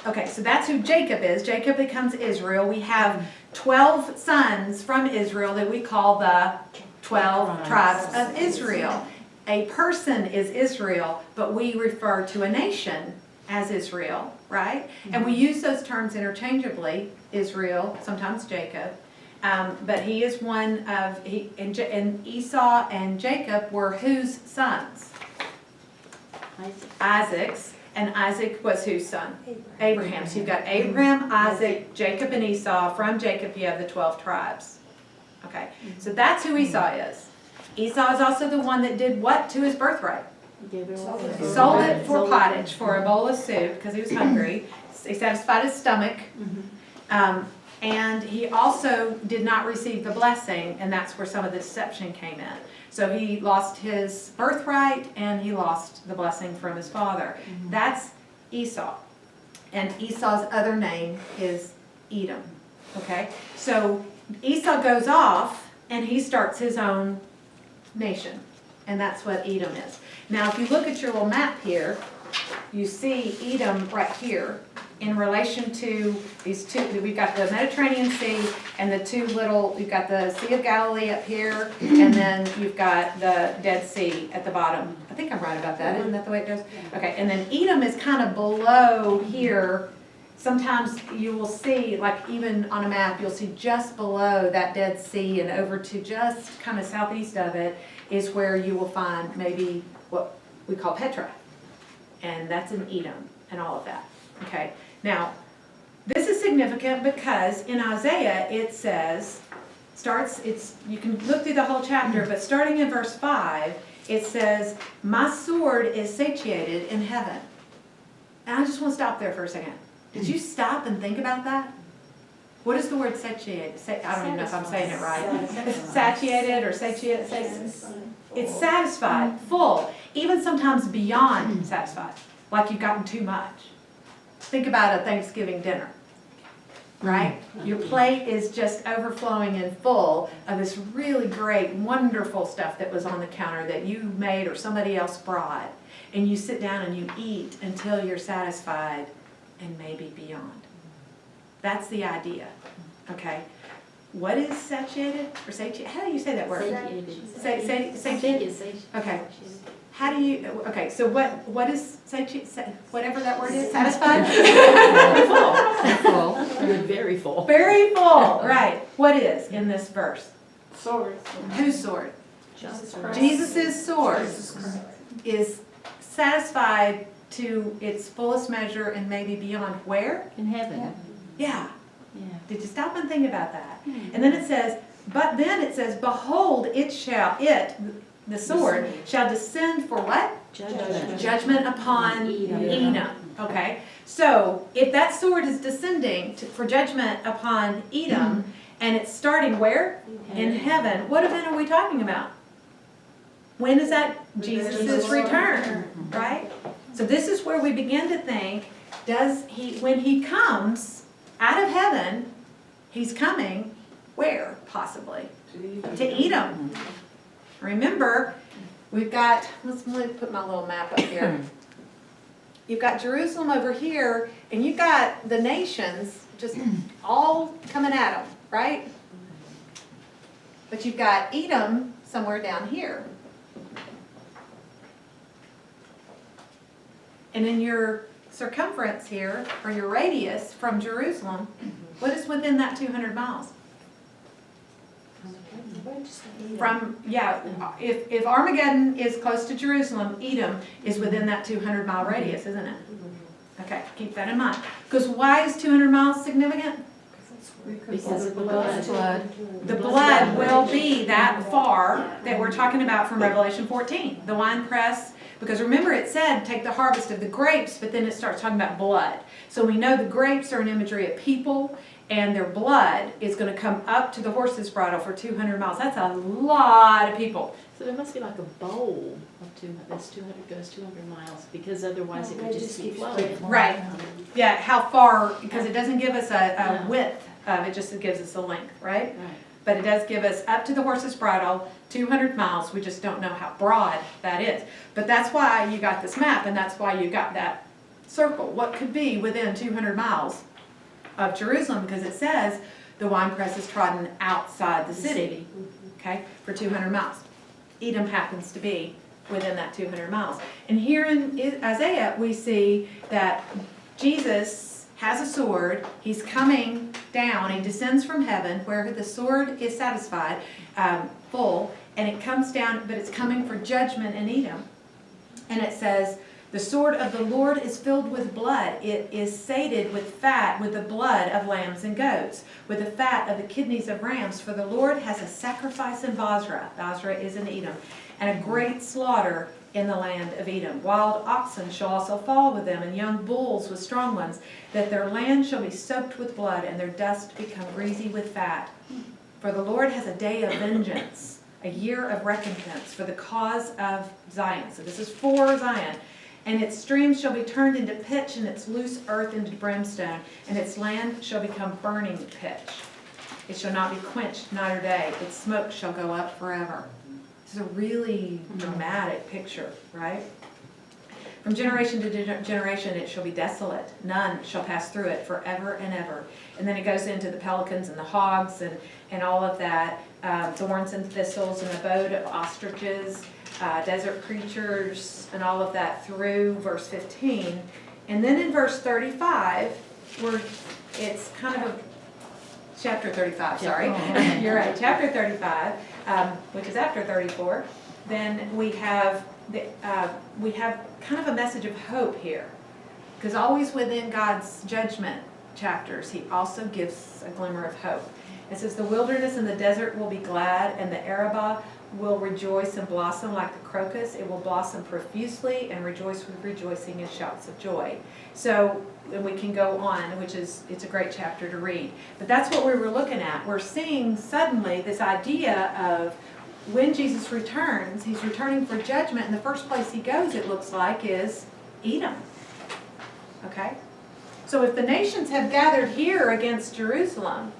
who Jacob is. Jacob becomes Israel. We have 12 sons from Israel that we call the 12 tribes of Israel. A person is Israel, but we refer to a nation as Israel, right? And we use those terms interchangeably, Israel, sometimes Jacob. But he is one of, and Esau and Jacob were whose sons? Isaac's. And Isaac was whose son? Abraham. So you've got Abraham, Isaac, Jacob, and Esau. From Jacob you have the 12 tribes. Okay, so that's who Esau is. Esau is also the one that did what to his birthright? Sold it for pottage, for a bowl of soup, because he was hungry. He satisfied his stomach. And he also did not receive the blessing, and that's where some of the deception came in. So he lost his birthright, and he lost the blessing from his father. That's Esau. And Esau's other name is Edom. Okay? So Esau goes off, and he starts his own nation. And that's what Edom is. Now, if you look at your little map here, you see Edom right here in relation to these two. We've got the Mediterranean Sea and the two little, you've got the Sea of Galilee up here, and then you've got the Dead Sea at the bottom. I think I'm right about that. Isn't that the way it goes? Okay, and then Edom is kind of below here. Sometimes you will see, like even on a map, you'll see just below that Dead Sea and over to just kind of southeast of it is where you will find maybe what we call Petra. And that's in Edom and all of that. Okay, now this is significant because in Isaiah it says, you can look through the whole chapter, but starting in verse 5, it says, my sword is satiated in heaven. And I just want to stop there for a second. Did you stop and think about that? What is the word satiated? I don't even know if I'm saying it right. Satiated or satiated? It's satisfied, full, even sometimes beyond satisfied, like you've gotten too much. Think about a Thanksgiving dinner, right? Your plate is just overflowing and full of this really great, wonderful stuff that was on the counter that you made or somebody else brought. And you sit down and you eat until you're satisfied and maybe beyond. That's the idea, okay? What is satiated or satiated? How do you say that word? Satiated? Okay. How do you, okay, so what is satiated, whatever that word is, satisfied?
Full.
You're very full.
Very full, right. What is in this verse?
Sword.
Whose sword?
Jesus Christ.
Jesus' sword
Jesus Christ.
is satisfied to its fullest measure and maybe beyond. Where?
In heaven.
Yeah.
Yeah.
Did you stop and think about that? And then it says, but then it says, behold, the sword, shall descend for what?
Judgment.
Judgment upon Edom. Okay, so if that sword is descending for judgment upon Edom, and it's starting where? In heaven. What event are we talking about? When is that? Jesus' return, right? So this is where we begin to think, when he comes out of heaven, he's coming where, possibly? To Edom. Remember, we've got, let me put my little map up here. You've got Jerusalem over here, and you've got the nations just all coming at them, right? But you've got Edom somewhere down here. And in your circumference here, or your radius from Jerusalem, what is within that 200 miles? If Armageddon is close to Jerusalem, Edom is within that 200-mile radius, isn't it? Okay, keep that in mind. Because why is 200 miles significant?
Because of the blood.
The blood will be that far that we're talking about from Revelation 14, the winepress. Because remember it said, take the harvest of the grapes, but then it starts talking about blood. So we know the grapes are an imagery of people, and their blood is going to come up to the horse's bridle for 200 miles. That's a lot of people.
So there must be like a bowl of 200, that's 200, goes 200 miles, because otherwise it would just keep flowing.
Right. Yeah, how far, because it doesn't give us a width of it, just gives us a length, right?
Right.
But it does give us up to the horse's bridle, 200 miles. We just don't know how broad that is. But that's why you got this map, and that's why you got that circle. What could be within 200 miles of Jerusalem? Because it says the winepress is trodden outside the city, okay, for 200 miles. Edom happens to be within that 200 miles. And here in Isaiah, we see that Jesus has a sword. He's coming down. He descends from heaven where the sword is satisfied, full, and it comes down, but it's coming for judgment in Edom. And it says, the sword of the Lord is filled with blood. It is sated with fat, with the blood of lambs and goats, with the fat of the kidneys of rams. For the Lord has a sacrifice in Bozrah. Bozrah is in Edom. And a great slaughter in the land of Edom. Wild oxen shall also fall with them, and young bulls with strong ones, that their land shall be soaked with blood, and their dust become greasy with fat. For the Lord has a day of vengeance, a year of recompense for the cause of Zion. So this is for Zion. And its streams shall be turned into pitch, and its loose earth into brimstone, and its land shall become burning pitch. It shall not be quenched night or day. Its smoke shall go up forever. This is a really dramatic picture, right? From generation to generation it shall be desolate. None shall pass through it forever and ever. And then it goes into the pelicans and the hogs and all of that, thorns and thistles, an abode of ostriches, desert creatures, and all of that through verse 15. And then in verse 35, where it's kind of a chapter 35, sorry. You're right, chapter 35, which is after 34. Then we have kind of a message of hope here, because always within God's judgment chapters, He also gives a glimmer of hope. It says, the wilderness and the desert will be glad, and the Arabah will rejoice and blossom like the crocus. It will blossom profusely and rejoice with rejoicing and shouts of joy. So, and we can go on, it's a great chapter to read. But that's what we were looking at. We're seeing suddenly this idea of when Jesus returns, he's returning for judgment, and the first place he goes, it looks like, is Edom. Okay? So if the nations have gathered here against Jerusalem,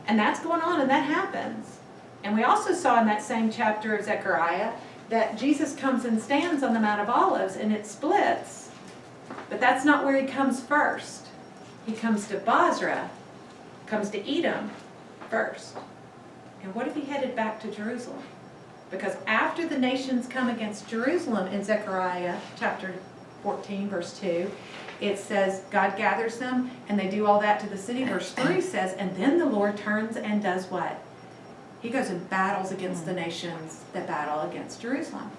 and that's going on and that happens, and we also saw in that same chapter of Zechariah that Jesus comes and stands on the Mount of Olives and it splits, but that's not where he comes first. He comes to Basra, comes to Edom first. And what if he headed back to Jerusalem? Because after the nations come against Jerusalem in Zechariah chapter 14 verse 2, it says God gathers them and they do all that to the city. Verse 3 says, and then the Lord turns and does what? He goes and battles against the nations that battle against Jerusalem.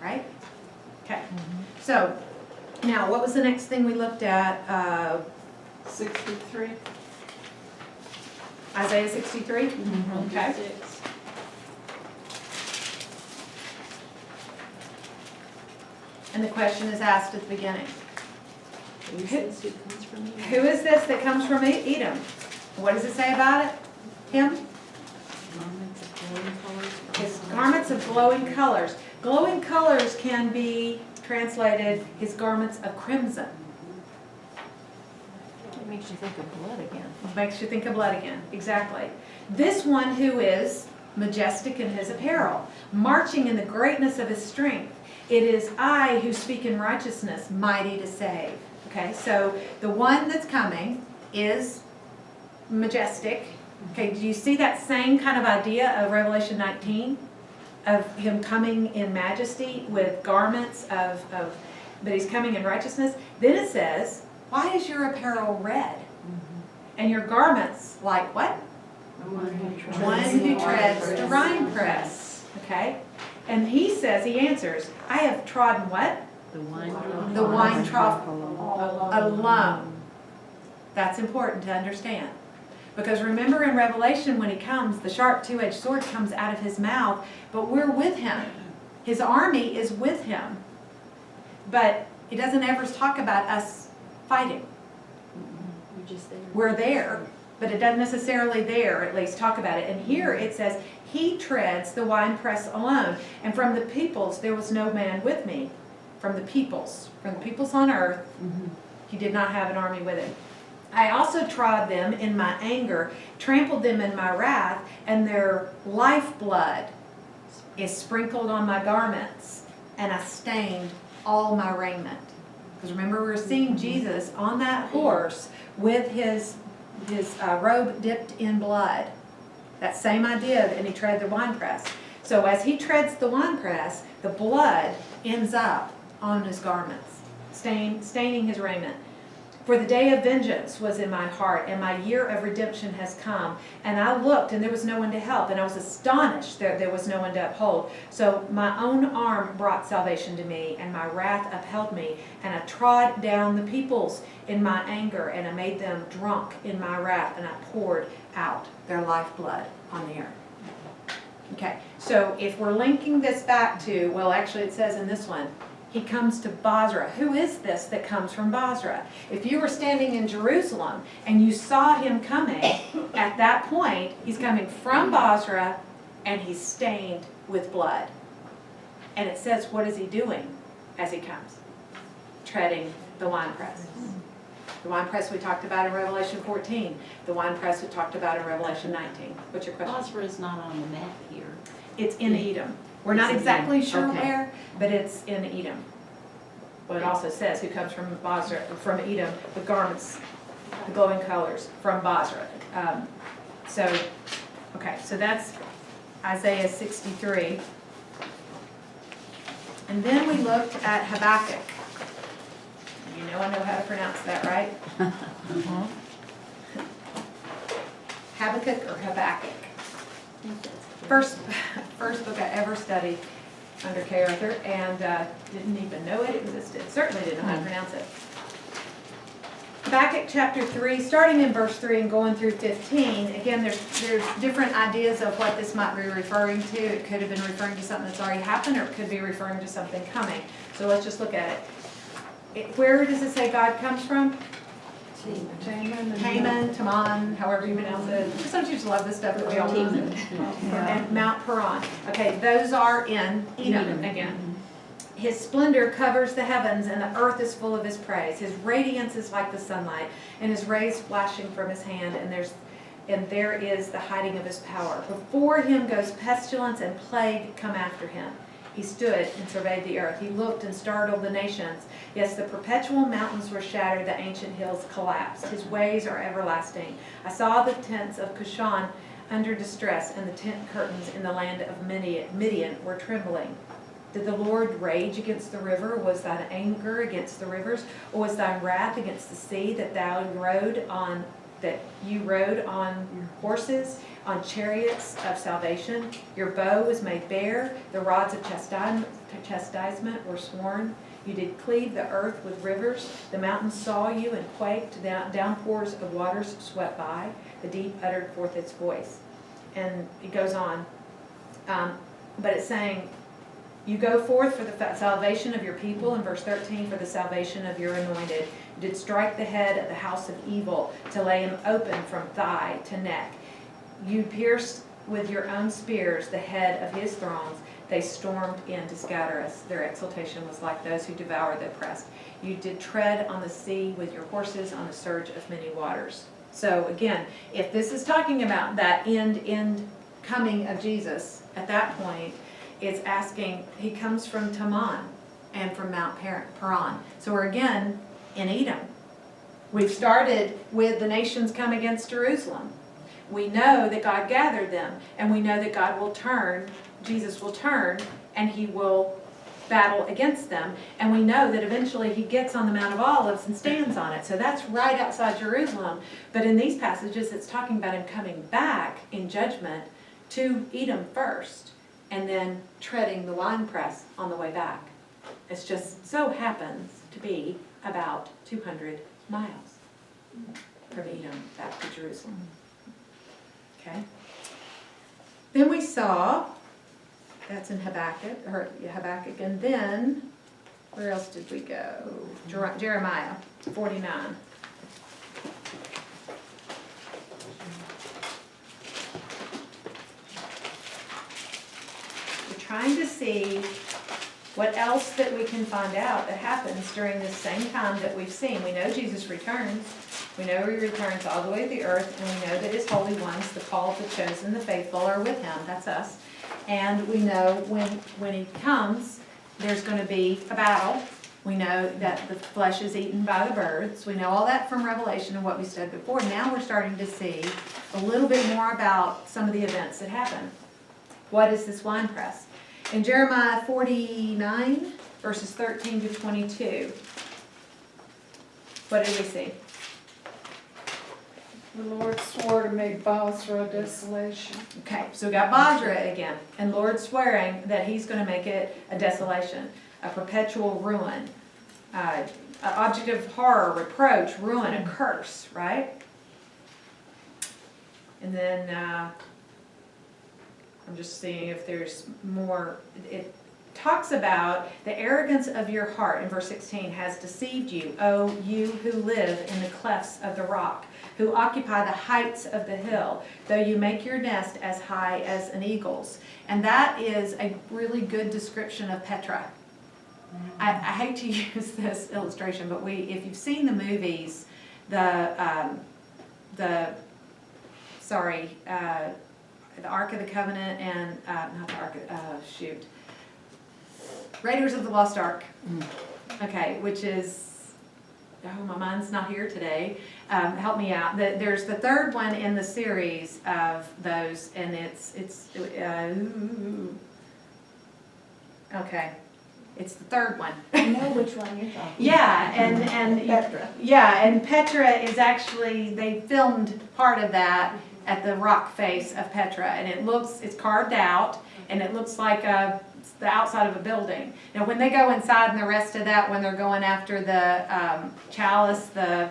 Right? Okay. So, now what was the next thing we looked at?
63.
Isaiah 63? Okay.
6.
And the question is asked at the beginning.
Who says who comes from Edom?
Who is this that comes from Edom? What does it say about it? Him?
Garments of glowing colors.
His garments of glowing colors. Glowing colors can be translated his garments of crimson.
It makes you think of blood again.
Makes you think of blood again. Exactly. This one who is majestic in his apparel, marching in the greatness of his strength. It is I who speak in righteousness, mighty to save. Okay, so the one that's coming is majestic. Okay, do you see that same kind of idea of Revelation 19? Of him coming in majesty with garments but he's coming in righteousness. Then it says, why is your apparel red? And your garments like what? One who treads the winepress. Okay? And he says, he answers, I have trodden what?
The wine.
The wine trough alone. That's important to understand. Because remember in Revelation when he comes, the sharp two-edged sword comes out of his mouth, but we're with him. His army is with him. But he doesn't ever talk about us fighting.
We're just there.
We're there, but it doesn't necessarily there, at least talk about it. And here it says, he treads the winepress alone. And from the peoples there was no man with me. From the peoples on earth, he did not have an army with him. I also trod them in my anger, trampled them in my wrath, and their lifeblood is sprinkled on my garments, and I stained all my raiment. Because remember, we were seeing Jesus on that horse with his robe dipped in blood. That same idea, and he tread the winepress. So as he treads the winepress, the blood ends up on his garments, staining his raiment. For the day of vengeance was in my heart, and my year of redemption has come. And I looked, and there was no one to help, and I was astonished that there was no one to uphold. So my own arm brought salvation to me, and my wrath upheld me. And I trod down the peoples in my anger, and I made them drunk in my wrath, and I poured out their lifeblood on the earth. Okay, so if we're linking this back to, well, actually it says in this one, he comes to Basra. Who is this that comes from Basra? If you were standing in Jerusalem and you saw him coming, at that point, he's coming from Basra and he's stained with blood. And it says, what is he doing as he comes? Treading the winepress. The winepress we talked about in Revelation 14. The winepress we talked about in Revelation 19. What's your question?
Basra is not on the map here.
It's in Edom. We're not
It's in
exactly
Edom.
sure
Okay.
where, but it's in Edom. But it also says who comes from Basra, from Edom, the garments, the glowing colors from Basra. Okay, so that's Isaiah 63. And then we looked at Habakkuk. You know I know how to pronounce that, right? Habakkuk or Habakkuk?
I think that's
First book I ever studied under K. Arthur, and didn't even know it existed. Certainly didn't know how to pronounce it. Habakkuk chapter 3, starting in verse 3 and going through 15. Again, there's different ideas of what this might be referring to. It could have been referring to something that's already happened, or it could be referring to something coming. So let's just look at it. Where does it say God comes from? Taman, however you pronounce it. Sometimes you just love this stuff that we all know. And Mount Paran. Okay, those are in Edom again. His splendor covers the heavens, and the earth is full of his praise. His radiance is like the sunlight, and his rays flashing from his hand, and there is the hiding of his power. Before him goes pestilence, and plague come after him. He stood and surveyed the earth. He looked and startled the nations. Yes, the perpetual mountains were shattered, the ancient hills collapsed. His ways are everlasting. I saw the tents of Cushan under distress, and the tent curtains in the land of Midian were trembling. Did the Lord rage against the river? Was thine anger against the rivers? Or was thine wrath against the sea that you rode on horses, on chariots of salvation? Your bow was made bare, the rods of chastisement were sworn. You did cleave the earth with rivers. The mountains saw you and quaked. Downpours of waters swept by. The deep uttered forth its voice. And it goes on. But it's saying, you go forth for the salvation of your people, in verse 13, for the salvation of your anointed. You did strike the head of the house of evil, to lay him open from thigh to neck. You pierced with your own spears the head of his thrones. They stormed in to scatter us. Their exultation was like those who devour the oppressed. You did tread on the sea with your horses on the surge of many waters. So again, if this is talking about that end coming of Jesus, at that point, it's asking, he comes from Taman and from Mount Paran. So we're again in Edom. We've started with the nations come against Jerusalem. We know that God gathered them, and we know that God will turn, Jesus will turn, and he will battle against them. And we know that eventually he gets on the Mount of Olives and stands on it. So that's right outside Jerusalem. But in these passages, it's talking about him coming back in judgment to Edom first, and then treading the winepress on the way back. It just so happens to be about 200 miles from Edom back to Jerusalem. Okay. Then we saw, that's in Habakkuk, and then, where else did we go? Jeremiah 49. We're trying to see what else that we can find out that happens during this same time that we've seen. We know Jesus returns. We know he returns all the way to the earth, and we know that his holy ones, the called, the chosen, the faithful, are with him. That's us. And we know when he comes, there's going to be a battle. We know that the flesh is eaten by the birds. We know all that from Revelation and what we said before. Now we're starting to see a little bit more about some of the events that happen. What is this winepress? In Jeremiah 49, verses 13 to 22, what did we see?
The Lord swore to make Basra a desolation.
Okay, so we got Basra again, and Lord swearing that he's going to make it a desolation, a perpetual ruin, an object of horror, reproach, ruin, a curse, right? And then I'm just seeing if there's more. It talks about the arrogance of your heart in verse 16 has deceived you, O you who live in the clefts of the rock, who occupy the heights of the hill, though you make your nest as high as an eagle's. And that is a really good description of Petra. I hate to use this illustration, but if you've seen the movies, the Ark of the Covenant and, not the Ark, Raiders of the Lost Ark. Okay, which is, oh, my mind's not here today. Help me out. There's the third one in the series of those, and okay. It's the third one.
I know which one you're talking
Yeah, and
Petra.
Yeah, and Petra is actually, they filmed part of that at the rock face of Petra, and it's carved out, and it looks like the outside of a building. Now, when they go inside and the rest of that, when they're going after the chalice, I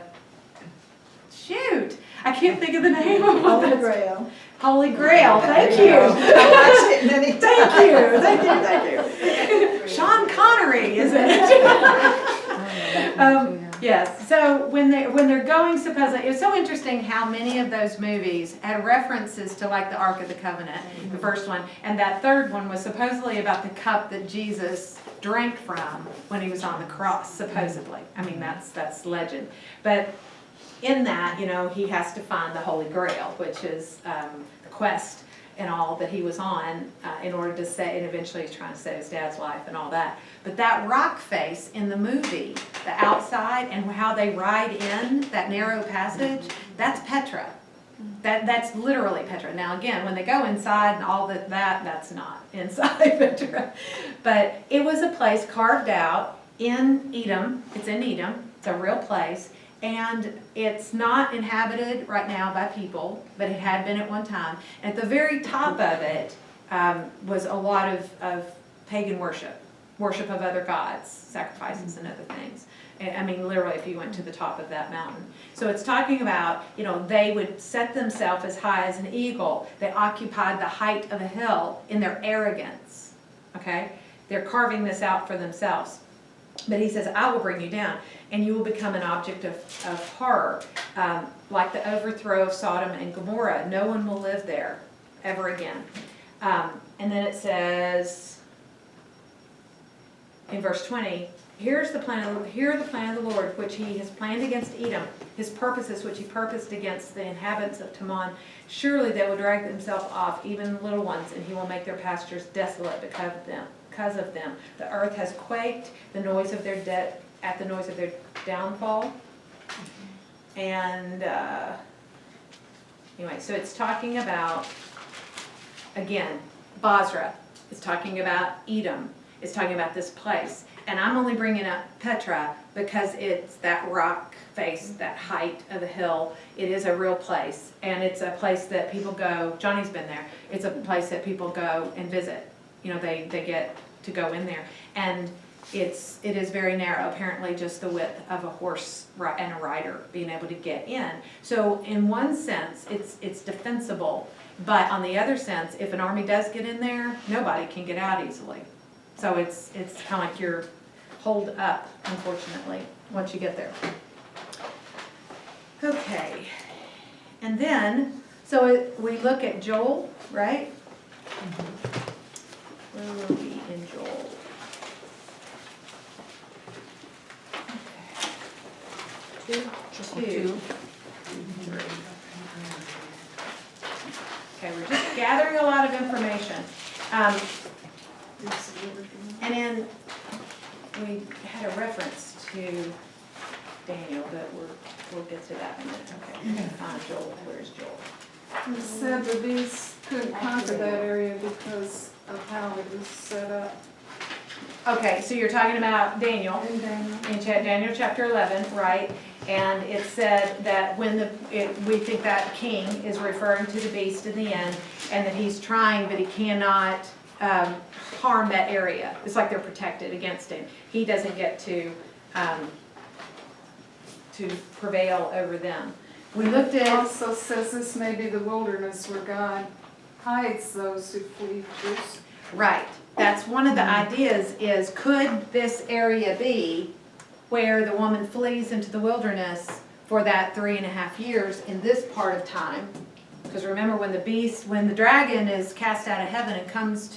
can't think of the name of it.
Holy Grail.
Holy Grail, thank you.
I watched it many times.
Thank you. Sean Connery, isn't it? Yes, so when they're going supposedly, it's so interesting how many of those movies had references to like the Ark of the Covenant, the first one, and that third one was supposedly about the cup that Jesus drank from when he was on the cross, supposedly. I mean, that's legend. But in that, you know, he has to find the Holy Grail, which is the quest and all that he was on in order to save, and eventually he's trying to save his dad's life and all that. But that rock face in the movie, the outside and how they ride in that narrow passage, that's Petra. That's literally Petra. Now again, when they go inside and all that's not inside Petra. But it was a place carved out in Edom. It's in Edom. It's a real place. And it's not inhabited right now by people, but it had been at one time. At the very top of it was a lot of pagan worship of other gods, sacrifices and other things. I mean, literally, if you went to the top of that mountain. So it's talking about, you know, they would set themselves as high as an eagle. They occupied the height of a hill in their arrogance, okay? They're carving this out for themselves. But he says, I will bring you down, and you will become an object of horror, like the overthrow of Sodom and Gomorrah. No one will live there ever again. And then it says, in verse 20, here the plan of the Lord, which he has planned against Edom, his purposes which he purposed against the inhabitants of Teman. Surely they will drag themselves off, even little ones, and he will make their pastures desolate because of them. The earth has quaked at the noise of their downfall. And anyway, so it's talking about, again, Basra. It's talking about Edom. It's talking about this place. And I'm only bringing up Petra because it's that rock face, that height of the hill. It is a real place. And it's a place that people go, Johnny's been there, it's a place that people go and visit. You know, they get to go in there. And it is very narrow, apparently just the width of a horse and a rider being able to get in. So in one sense, it's defensible. But on the other sense, if an army does get in there, nobody can get out easily. So it's kind of like you're holed up, unfortunately, once you get there. Okay. And then, so we look at Joel, right? Where were we in Joel? Two. Okay, we're just gathering a lot of information. And then we had a reference to Daniel, but we'll get to that in a minute. Okay, Joel, where's Joel?
It said the beast couldn't conquer that area because of how it was set up.
Okay, so you're talking about Daniel.
In Daniel.
In Daniel chapter 11, right? And it said that when we think that king is referring to the beast in the end, and that he's trying, but he cannot harm that area. It's like they're protected against him. He doesn't get to prevail over them. We looked
It
at,
also says this may be the wilderness where God hides those who flee Jerusalem.
right, that's one of the ideas is, could this area be where the woman flees into the wilderness for that 3.5 years in this part of time? Because remember, when the dragon is cast out of heaven and comes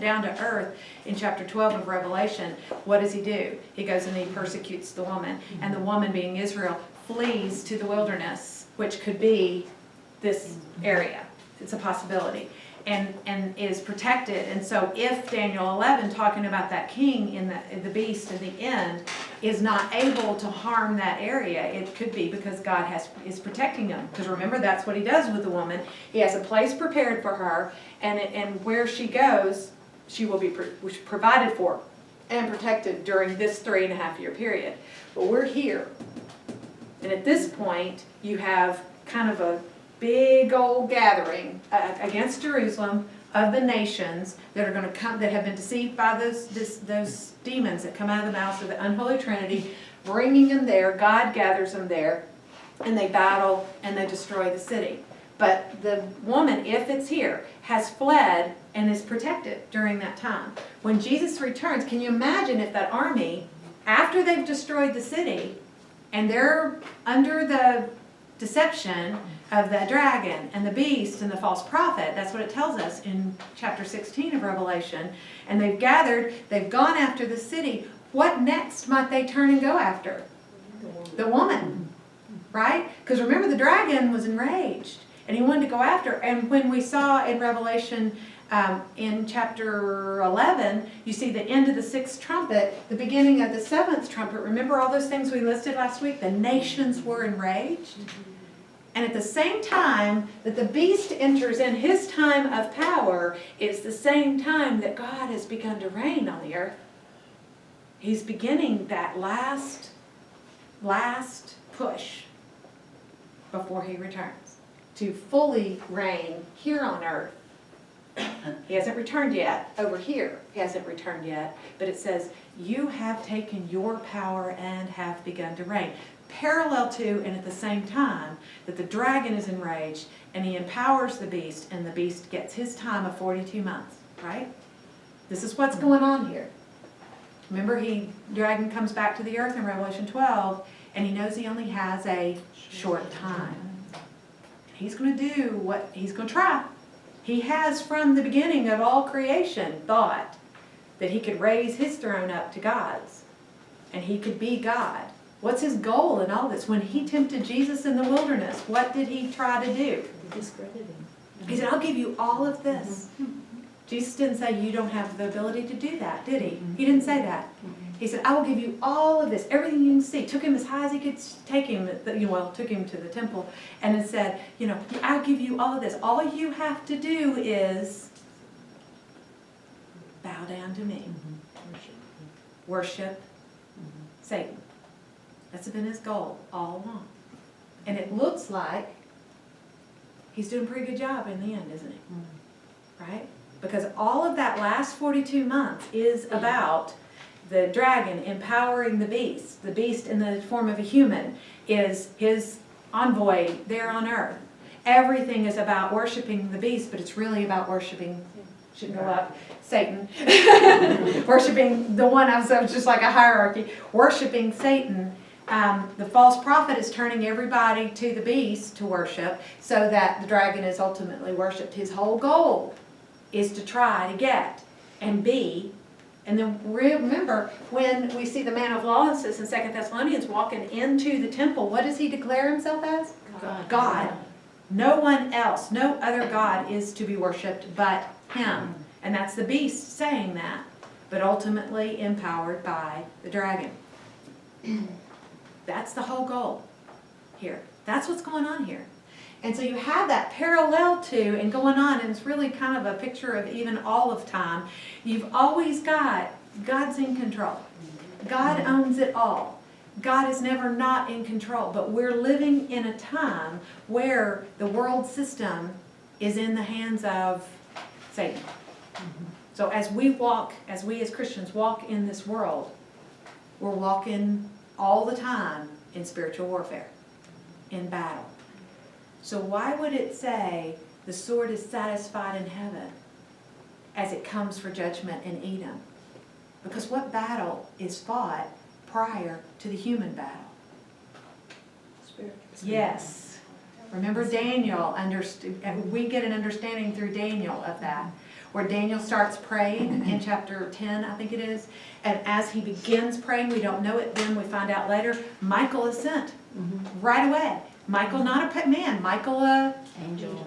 down to earth in chapter 12 of Revelation, what does he do? He goes and he persecutes the woman. And the woman, being Israel, flees to the wilderness, which could be this area. It's a possibility. And is protected. And so if Daniel 11, talking about that king in the beast in the end, is not able to harm that area, it could be because God is protecting him. Because remember, that's what he does with the woman. He has a place prepared for her, and where she goes, she will be provided for and protected during this 3.5 year period. But we're here. And at this point, you have kind of a big old gathering against Jerusalem of the nations that are going to come, that have been deceived by those demons that come out of the mouths of the unholy Trinity, bringing them there. God gathers them there, and they battle and they destroy the city. But the woman, if it's here, has fled and is protected during that time. When Jesus returns, can you imagine if that army, after they've destroyed the city, And they're under the deception of the dragon and the beast and the false prophet. That's what it tells us in chapter 16 of Revelation. And they've gathered, they've gone after the city. What next might they turn and go after? The woman, right? Because remember, the dragon was enraged and he wanted to go after her. And when we saw in Revelation in chapter 11, you see the end of the 6th trumpet, the beginning of the 7th trumpet. Remember all those things we listed last week? The nations were enraged. And at the same time that the beast enters in his time of power, it's the same time that God has begun to reign on the earth. He's beginning that last push before he returns to fully reign here on earth. He hasn't returned yet. Over here, he hasn't returned yet. But it says, you have taken your power and have begun to reign. Parallel to and at the same time that the dragon is enraged and he empowers the beast, and the beast gets his time of 42 months, right? This is what's going on here. Remember, dragon comes back to the earth in Revelation 12, and he knows he only has a short time. He's going to do what he's going to try. He has, from the beginning of all creation, thought that he could raise his throne up to God's, and he could be God. What's his goal in all this? When he tempted Jesus in the wilderness, what did he try to do?
Discredit him.
He said, I'll give you all of this. Jesus didn't say you don't have the ability to do that, did he? He didn't say that. He said, I will give you all of this, everything you can see. Took him as high as he could take him, took him to the temple, and it said, I'll give you all of this. All you have to do is bow down to me. Worship Satan. That's been his goal all along. And it looks like he's doing a pretty good job in the end, isn't he? Right? Because all of that last 42 months is about the dragon empowering the beast in the form of a human is his envoy there on earth. Everything is about worshiping the beast, but it's really about worshiping, shouldn't go up, Satan. Worshiping the one, so it's just like a hierarchy, worshiping Satan. The false prophet is turning everybody to the beast to worship so that the dragon is ultimately worshipped. His whole goal is to try to get and be. And then remember, when we see the man of lawlessness in 2 Thessalonians walking into the temple, what does he declare himself as? God. No one else, no other God is to be worshipped but him. And that's the beast saying that, but ultimately empowered by the dragon. That's the whole goal here. That's what's going on here. And so you have that parallel to and going on, and it's really kind of a picture of even all of time. You've always got God's in control. God owns it all. God is never not in control, but we're living in a time where the world system is in the hands of Satan. So as we as Christians walk in this world, we're walking all the time in spiritual warfare, in battle. So why would it say the sword is satisfied in heaven as it comes for judgment in Edom? Because what battle is fought prior to the human battle? Yes. Remember Daniel, we get an understanding through Daniel of that, where Daniel starts praying in chapter 10, I think it is, and as he begins praying, we don't know it then, we find out later, Michael is sent right away. Michael, not a man, Michael,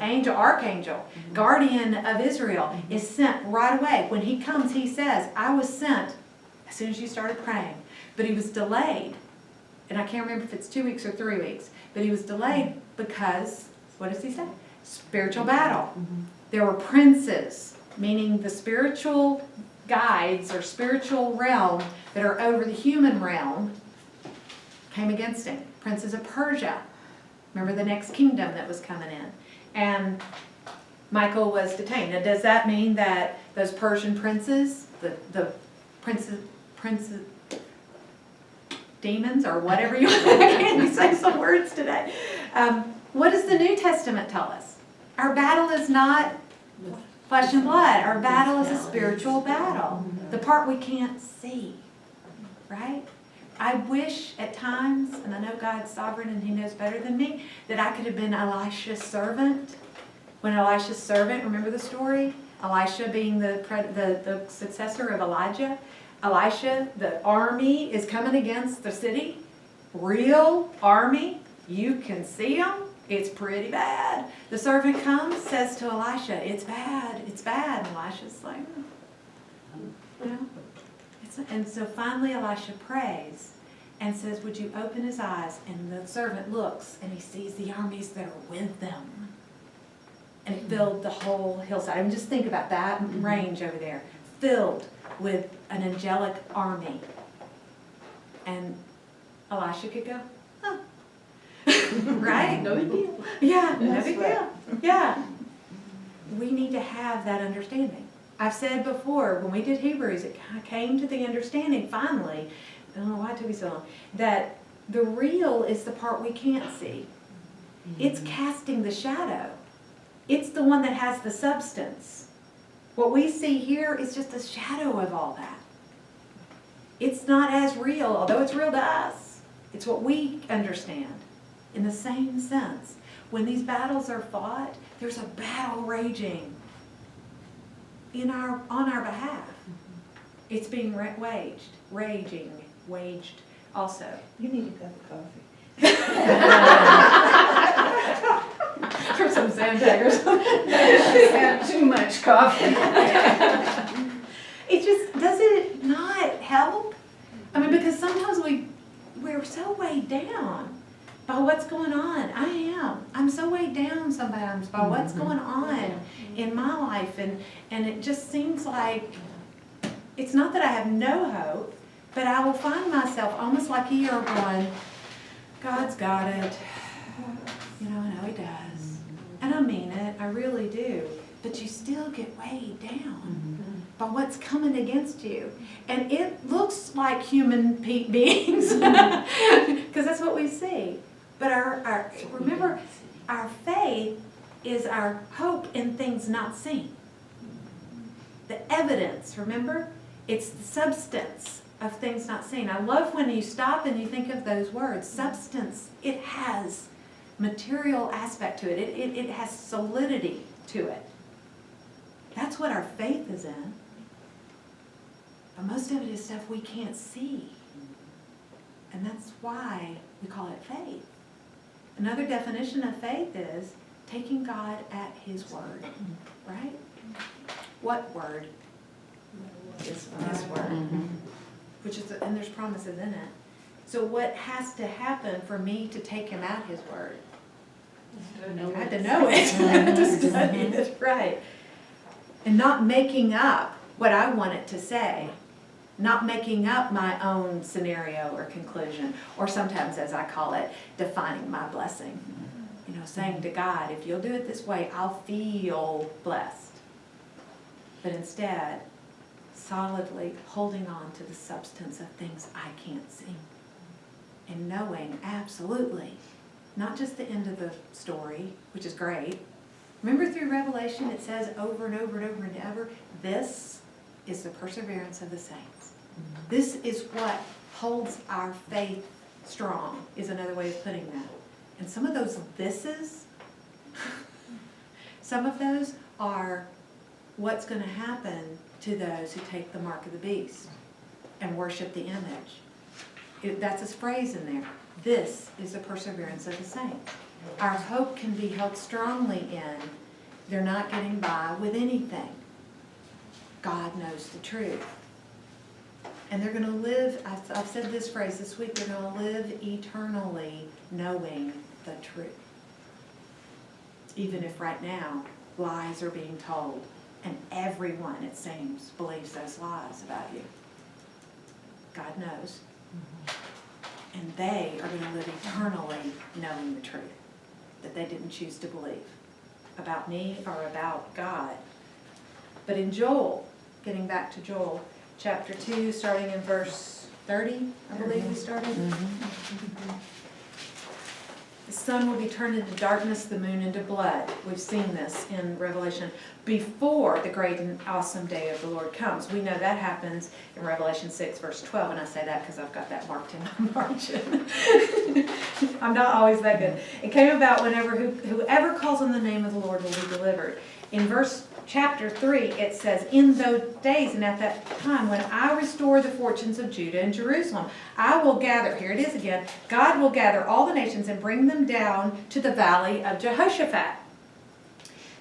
angel, archangel, guardian of Israel, is sent right away. When he comes, he says, I was sent as soon as you started praying. But he was delayed. And I can't remember if it's 2 weeks or 3 weeks. But he was delayed because, what does he say? Spiritual battle. There were princes, meaning the spiritual guides or spiritual realm that are over the human realm, came against him. Princes of Persia. Remember the next kingdom that was coming in. And Michael was detained. Now does that mean that those Persian princes, the princes, demons or whatever you can you say some words today. What does the New Testament tell us? Our battle is not flesh and blood. Our battle is a spiritual battle. The part we can't see. Right? I wish at times, and I know God's sovereign and He knows better than me, that I could have been Elisha's servant. When Elisha's servant, remember the story? Elisha being the successor of Elijah. Elisha, the army is coming against the city. Real army. You can see them. It's pretty bad. The servant comes, says to Elisha, it's bad, it's bad. And Elisha's like, you know. And so finally Elisha prays and says, would you open his eyes? And the servant looks and he sees the armies that are with them. And it filled the whole hillside. I mean, just think about that range over there, filled with an angelic army. And Elisha could go, huh. Right?
No big deal.
Yeah, no
That's
big
right.
deal. Yeah. We need to have that understanding. I've said before, when we did Hebrews, it came to the understanding finally, I don't know why it took me so long, that the real is the part we can't see. It's casting the shadow. It's the one that has the substance. What we see here is just a shadow of all that. It's not as real, although it's real to us. It's what we understand in the same sense. When these battles are fought, there's a battle raging on our behalf. It's being waged also.
You need a cup of coffee.
From some sandbaggers.
She's had too much coffee.
It just, does it not help? I mean, because sometimes we're so weighed down by what's going on. I'm so weighed down sometimes by what's going on in my life, and it just seems like, it's not that I have no hope, but I will find myself almost like you're going, God's got it. You know, I know He does. And I mean it, I really do. But you still get weighed down by what's coming against you. And it looks like human beings, because that's what we see. But remember, our faith is our hope in things not seen. The evidence, remember? It's the substance of things not seen. I love when you stop and you think of those words. Substance, it has material aspect to it. It has solidity to it. That's what our faith is in. But most of it is stuff we can't see. And that's why we call it faith. Another definition of faith is taking God at His word, right? What word? His word. Which is, and there's promises in it. So what has to happen for me to take Him at His word? I had to know it. I had to study it, right? And not making up what I want it to say. Not making up my own scenario or conclusion, or sometimes, as I call it, defining my blessing. You know, saying to God, if you'll do it this way, I'll feel blessed. But instead, solidly holding on to the substance of things I can't see. And knowing absolutely, not just the end of the story, which is great. Remember through Revelation, it says over and over and over and over, this is the perseverance of the saints. This is what holds our faith strong, is another way of putting that. And some of those thises, some of those are what's going to happen to those who take the mark of the beast and worship the image. That's a phrase in there. This is the perseverance of the saints. Our hope can be held strongly in they're not getting by with anything. God knows the truth. And they're going to live, I've said this phrase this week, they're going to live eternally knowing the truth. Even if right now lies are being told, and everyone, it seems, believes those lies about you. God knows. And they are going to live eternally knowing the truth that they didn't choose to believe about me or about God. But in Joel, getting back to Joel, chapter 2, starting in verse 30, I believe we started. The sun will be turned into darkness, the moon into blood. We've seen this in Revelation before the great and awesome day of the Lord comes. We know that happens in Revelation 6, verse 12, and I say that because I've got that marked in my margin. I'm not always that good. It came about whenever whoever calls on the name of the Lord will be delivered. In chapter 3, it says, in those days and at that time when I restore the fortunes of Judah and Jerusalem, I will gather, here it is again, God will gather all the nations and bring them down to the valley of Jehoshaphat,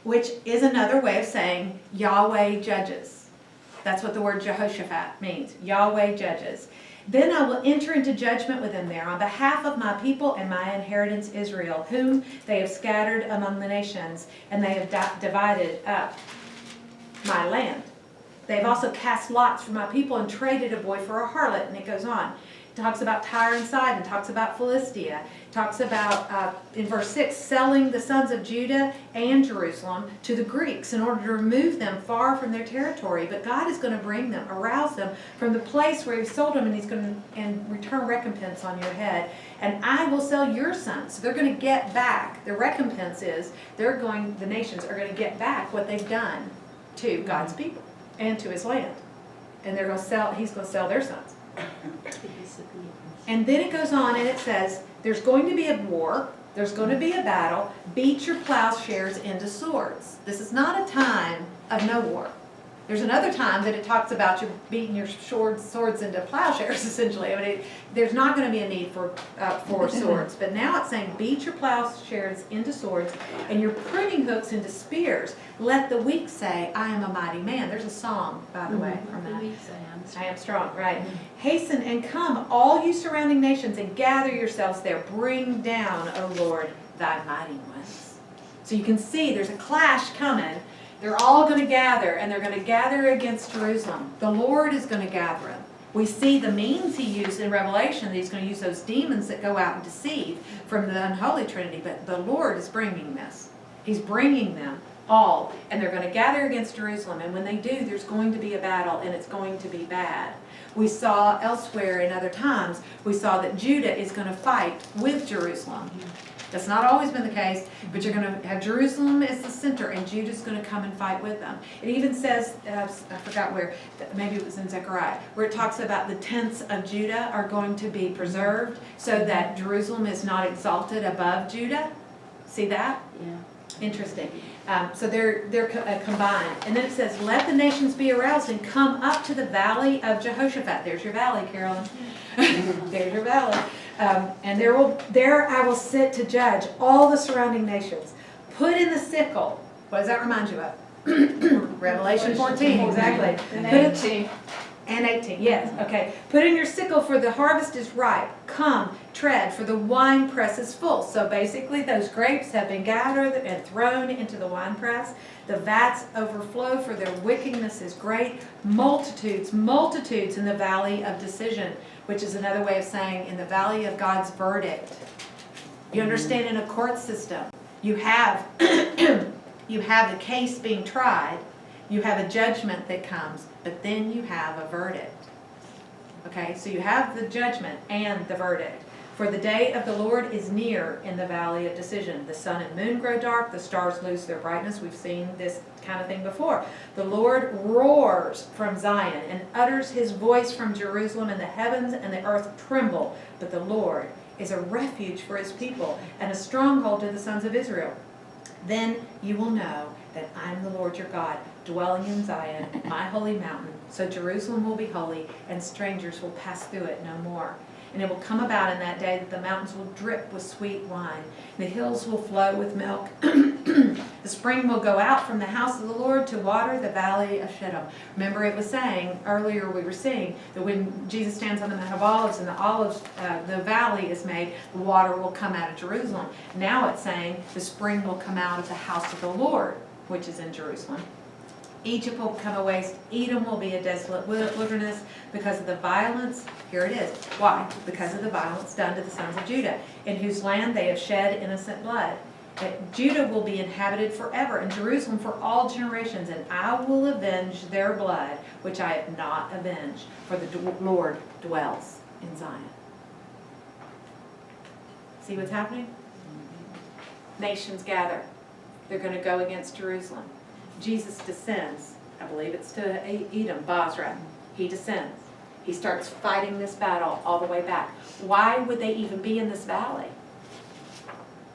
which is another way of saying Yahweh judges. That's what the word Jehoshaphat means, Yahweh judges. Then I will enter into judgment with them there on behalf of my people and my inheritance Israel, whom they have scattered among the nations, and they have divided up my land. They have also cast lots for my people and traded a boy for a harlot, and it goes on. It talks about Tyre and Sidon, talks about Philistia, talks about, in verse 6, selling the sons of Judah and Jerusalem to the Greeks in order to remove them far from their territory. But God is going to bring them, arouse them from the place where He sold them, and He's going to return recompense on your head. And I will sell your sons. So they're going to get back. The recompense is the nations are going to get back what they've done to God's people and to His land. And He's going to sell their sons. And then it goes on and it says, there's going to be a war, there's going to be a battle, beat your plowshares into swords. This is not a time of no war. There's another time that it talks about you beating your swords into plowshares, essentially. I mean, there's not going to be a need for swords. But now it's saying, beat your plowshares into swords and your pruning hooks into spears. Let the weak say, I am a mighty man. There's a song, by the way, from that. I am strong, right. Hasten and come, all you surrounding nations, and gather yourselves there. Bring down, O Lord, thy mighty ones. So you can see there's a clash coming. They're all going to gather, and they're going to gather against Jerusalem. The Lord is going to gather them. We see the means He used in Revelation, that He's going to use those demons that go out and deceive from the unholy Trinity. But the Lord is bringing this. He's bringing them all, and they're going to gather against Jerusalem. And when they do, there's going to be a battle, and it's going to be bad. We saw elsewhere in other times, we saw that Judah is going to fight with Jerusalem. That's not always been the case, but you're going to have Jerusalem as the center, and Judah's going to come and fight with them. It even says, I forgot where, maybe it was in Zechariah, where it talks about the tents of Judah are going to be preserved so that Jerusalem is not exalted above Judah. See that?
Yeah.
Interesting. So they're combined. And then it says, let the nations be aroused and come up to the valley of Jehoshaphat. There's your valley, Carolyn. There's your valley. And there I will sit to judge all the surrounding nations. Put in the sickle. What does that remind you of? Revelation 14, exactly.
And 18.
And 18, yes, okay. Put in your sickle, for the harvest is ripe. Come, tread, for the wine press is full. So basically those grapes have been gathered and thrown into the wine press. The vats overflow, for their wickedness is great. Multitudes, multitudes in the valley of decision, which is another way of saying in the valley of God's verdict. You understand, in a court system, you have you have the case being tried, you have a judgment that comes, but then you have a verdict. Okay, so you have the judgment and the verdict. For the day of the Lord is near in the valley of decision. The sun and moon grow dark, the stars lose their brightness. We've seen this kind of thing before. The Lord roars from Zion and utters His voice from Jerusalem, and the heavens and the earth tremble. But the Lord is a refuge for His people and a stronghold to the sons of Israel. Then you will know that I am the Lord your God, dwelling in Zion, my holy mountain. So Jerusalem will be holy, and strangers will pass through it no more. And it will come about in that day that the mountains will drip with sweet wine. The hills will flow with milk. The spring will go out from the house of the Lord to water the valley of Shittim. Remember, it was saying, earlier we were seeing, that when Jesus stands on the Mount of Olives and the valley is made, the water will come out of Jerusalem. Now it's saying the spring will come out of the house of the Lord, which is in Jerusalem. Egypt will become a waste. Edom will be a desolate wilderness because of the violence. Here it is. Why? Because of the violence done to the sons of Judah, in whose land they have shed innocent blood. Judah will be inhabited forever, and Jerusalem for all generations, and I will avenge their blood, which I have not avenged, for the Lord dwells in Zion. See what's happening? nations gather. They're going to go against Jerusalem. Jesus descends. I believe it's to Edom, Basra. He descends. He starts fighting this battle all the way back. Why would they even be in this valley?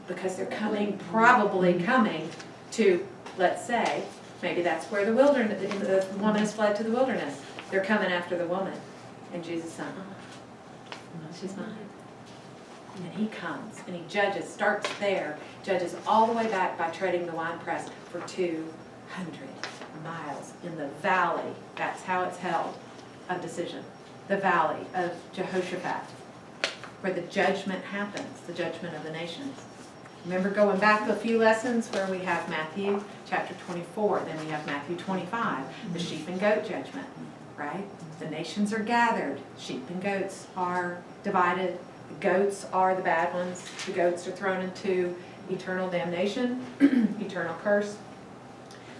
Because they're coming, probably coming to, let's say, maybe that's where the woman has fled to the wilderness. They're coming after the woman. And Jesus said, she's mine. And he comes and he judges, starts there, judges all the way back by treading the winepress for 200 miles in the valley. That's how it's held, of decision. The valley of Jehoshaphat, where the judgment happens, the judgment of the nations. Remember going back a few lessons where we have Matthew chapter 24, then we have Matthew 25, the sheep and goat judgment, right? The nations are gathered, sheep and goats are divided, the goats are the bad ones, the goats are thrown into eternal damnation, eternal curse.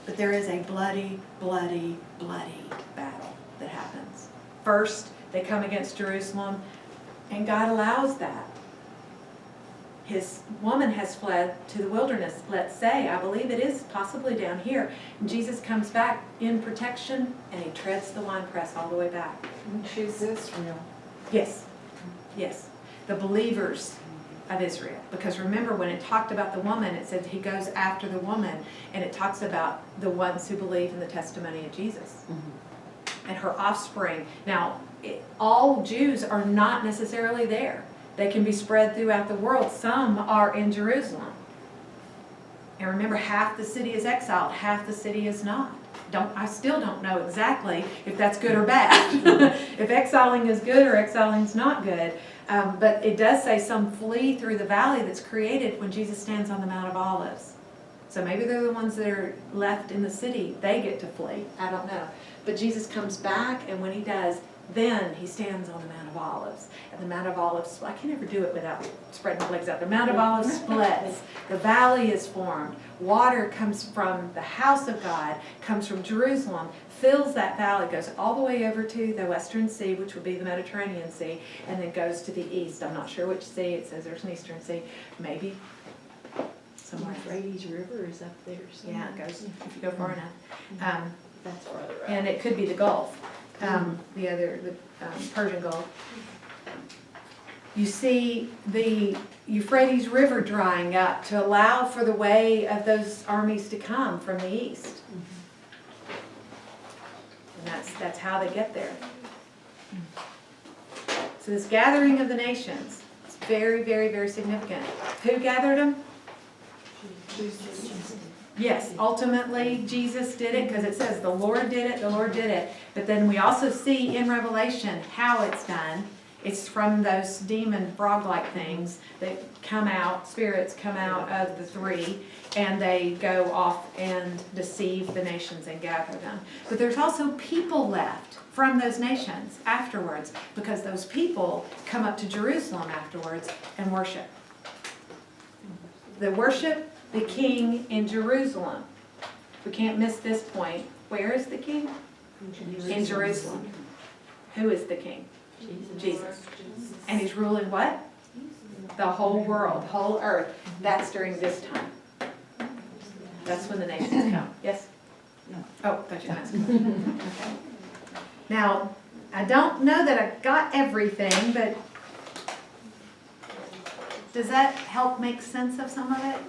But there is a bloody, bloody, bloody battle that happens. First, they come against Jerusalem, and God allows that. His woman has fled to the wilderness, let's say. I believe it is possibly down here. And Jesus comes back in protection, and he treads the winepress all the way back.
And she's Israel.
Yes, yes. The believers of Israel. Because remember, when it talked about the woman, it said he goes after the woman, and it talks about the ones who believe in the testimony of Jesus. And her offspring. Now, all Jews are not necessarily there. They can be spread throughout the world. Some are in Jerusalem. And remember, half the city is exiled, half the city is not. I still don't know exactly if that's good or bad. If exiling is good or exiling is not good. But it does say some flee through the valley that's created when Jesus stands on the Mount of Olives. So maybe they're the ones that are left in the city. They get to flee. I don't know. But Jesus comes back, and when he does, then he stands on the Mount of Olives. And the Mount of Olives, I can never do it without spreading my legs out. The Mount of Olives splits. The valley is formed. Water comes from the house of God, comes from Jerusalem, fills that valley, goes all the way over to the Western Sea, which would be the Mediterranean Sea, and then goes to the east. I'm not sure which sea. It says there's an Eastern Sea. Maybe somewhere.
Euphrates River is up there.
Yeah, it goes, if you go far enough.
That's farther up.
And it could be the Gulf, the Persian Gulf. You see the Euphrates River drying up to allow for the way of those armies to come from the east. And that's how they get there. So this gathering of the nations is very, very, very significant. Who gathered them? Yes, ultimately Jesus did it, because it says the Lord did it, the Lord did it. But then we also see in Revelation how it's done. It's from those demon frog-like things that come out, spirits come out of the three, and they go off and deceive the nations and gather them. But there's also people left from those nations afterwards, because those people come up to Jerusalem afterwards and worship. They worship the king in Jerusalem. We can't miss this point. Where is the king? In Jerusalem. Who is the king? Jesus. And he's ruling what? The whole world, whole earth. That's during this time. That's when the nations come. Yes?
No.
Oh, thought you were asking. Okay. Now, I don't know that I got everything, but does that help make sense of some of it?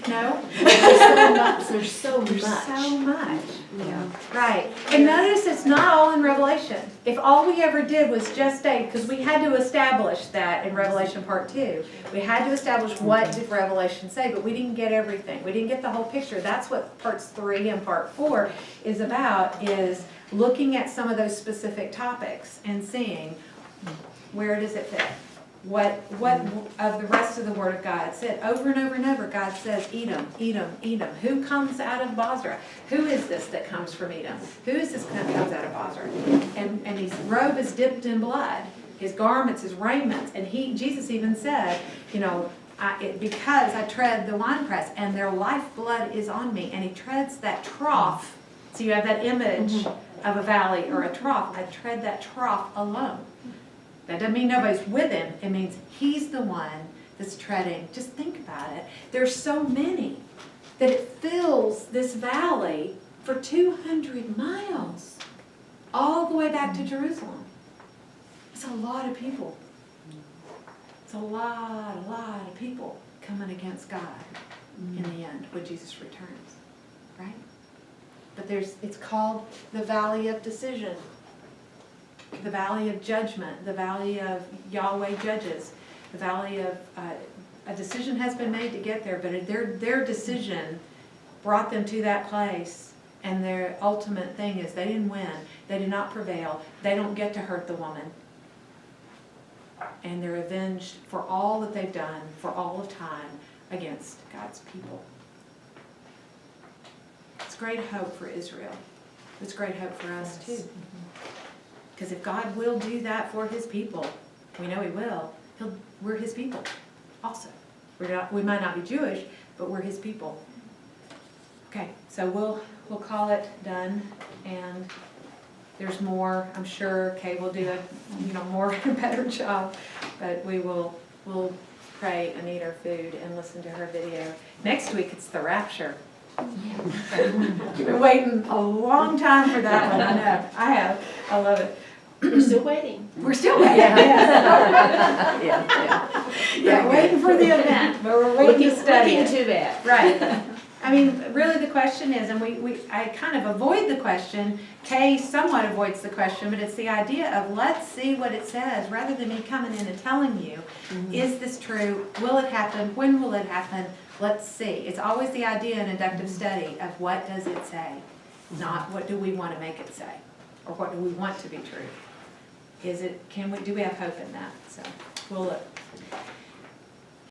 No?
There's so much.
There's so much.
Yeah.
Right. And notice it's not all in Revelation. If all we ever did was just stay, because we had to establish that in Revelation part 2. We had to establish what did Revelation say, but we didn't get everything. We didn't get the whole picture. That's what parts 3 and part 4 is about, is looking at some of those specific topics and seeing where does it fit. What of the rest of the Word of God said over and over and over, God says, Edom, Edom, Edom. Who comes out of Basra? Who is this that comes from Edom? Who is this that comes out of Basra? And his robe is dipped in blood, his garments, his raiments. And Jesus even said, because I tread the winepress and their lifeblood is on me. And he treads that trough. So you have that image of a valley or a trough. I tread that trough alone. That doesn't mean nobody's with him. It means he's the one that's treading. Just think about it. There's so many that it fills this valley for 200 miles, all the way back to Jerusalem. It's a lot of people. It's a lot of people coming against God in the end when Jesus returns, right? But it's called the Valley of Decision, the Valley of Judgment, the Valley of Yahweh Judges, the Valley of, a decision has been made to get there, but their decision brought them to that place, and their ultimate thing is they didn't win, they did not prevail, they don't get to hurt the woman, and they're avenged for all that they've done for all of time against God's people. It's great hope for Israel. It's great hope for us too. Because if God will do that for his people, we know he will, we're his people also. We might not be Jewish, but we're his people. Okay, so we'll call it done, and there's more. I'm sure Kay will do a more better job, but we'll pray and eat our food and listen to her video. Next week it's the rapture. You've been waiting a long time for that one. I know. I have. I love it.
We're still waiting.
We're still waiting. Yeah, waiting for the event, but we're waiting to study it.
Looking to that.
Right. I mean, really the question is, and I kind of avoid the question, Kay somewhat avoids the question, but it's the idea of let's see what it says, rather than me coming in and telling you, is this true? Will it happen? When will it happen? Let's see. It's always the idea in inductive study of what does it say, not what do we want to make it say, or what do we want to be true. Do we have hope in that? So we'll look.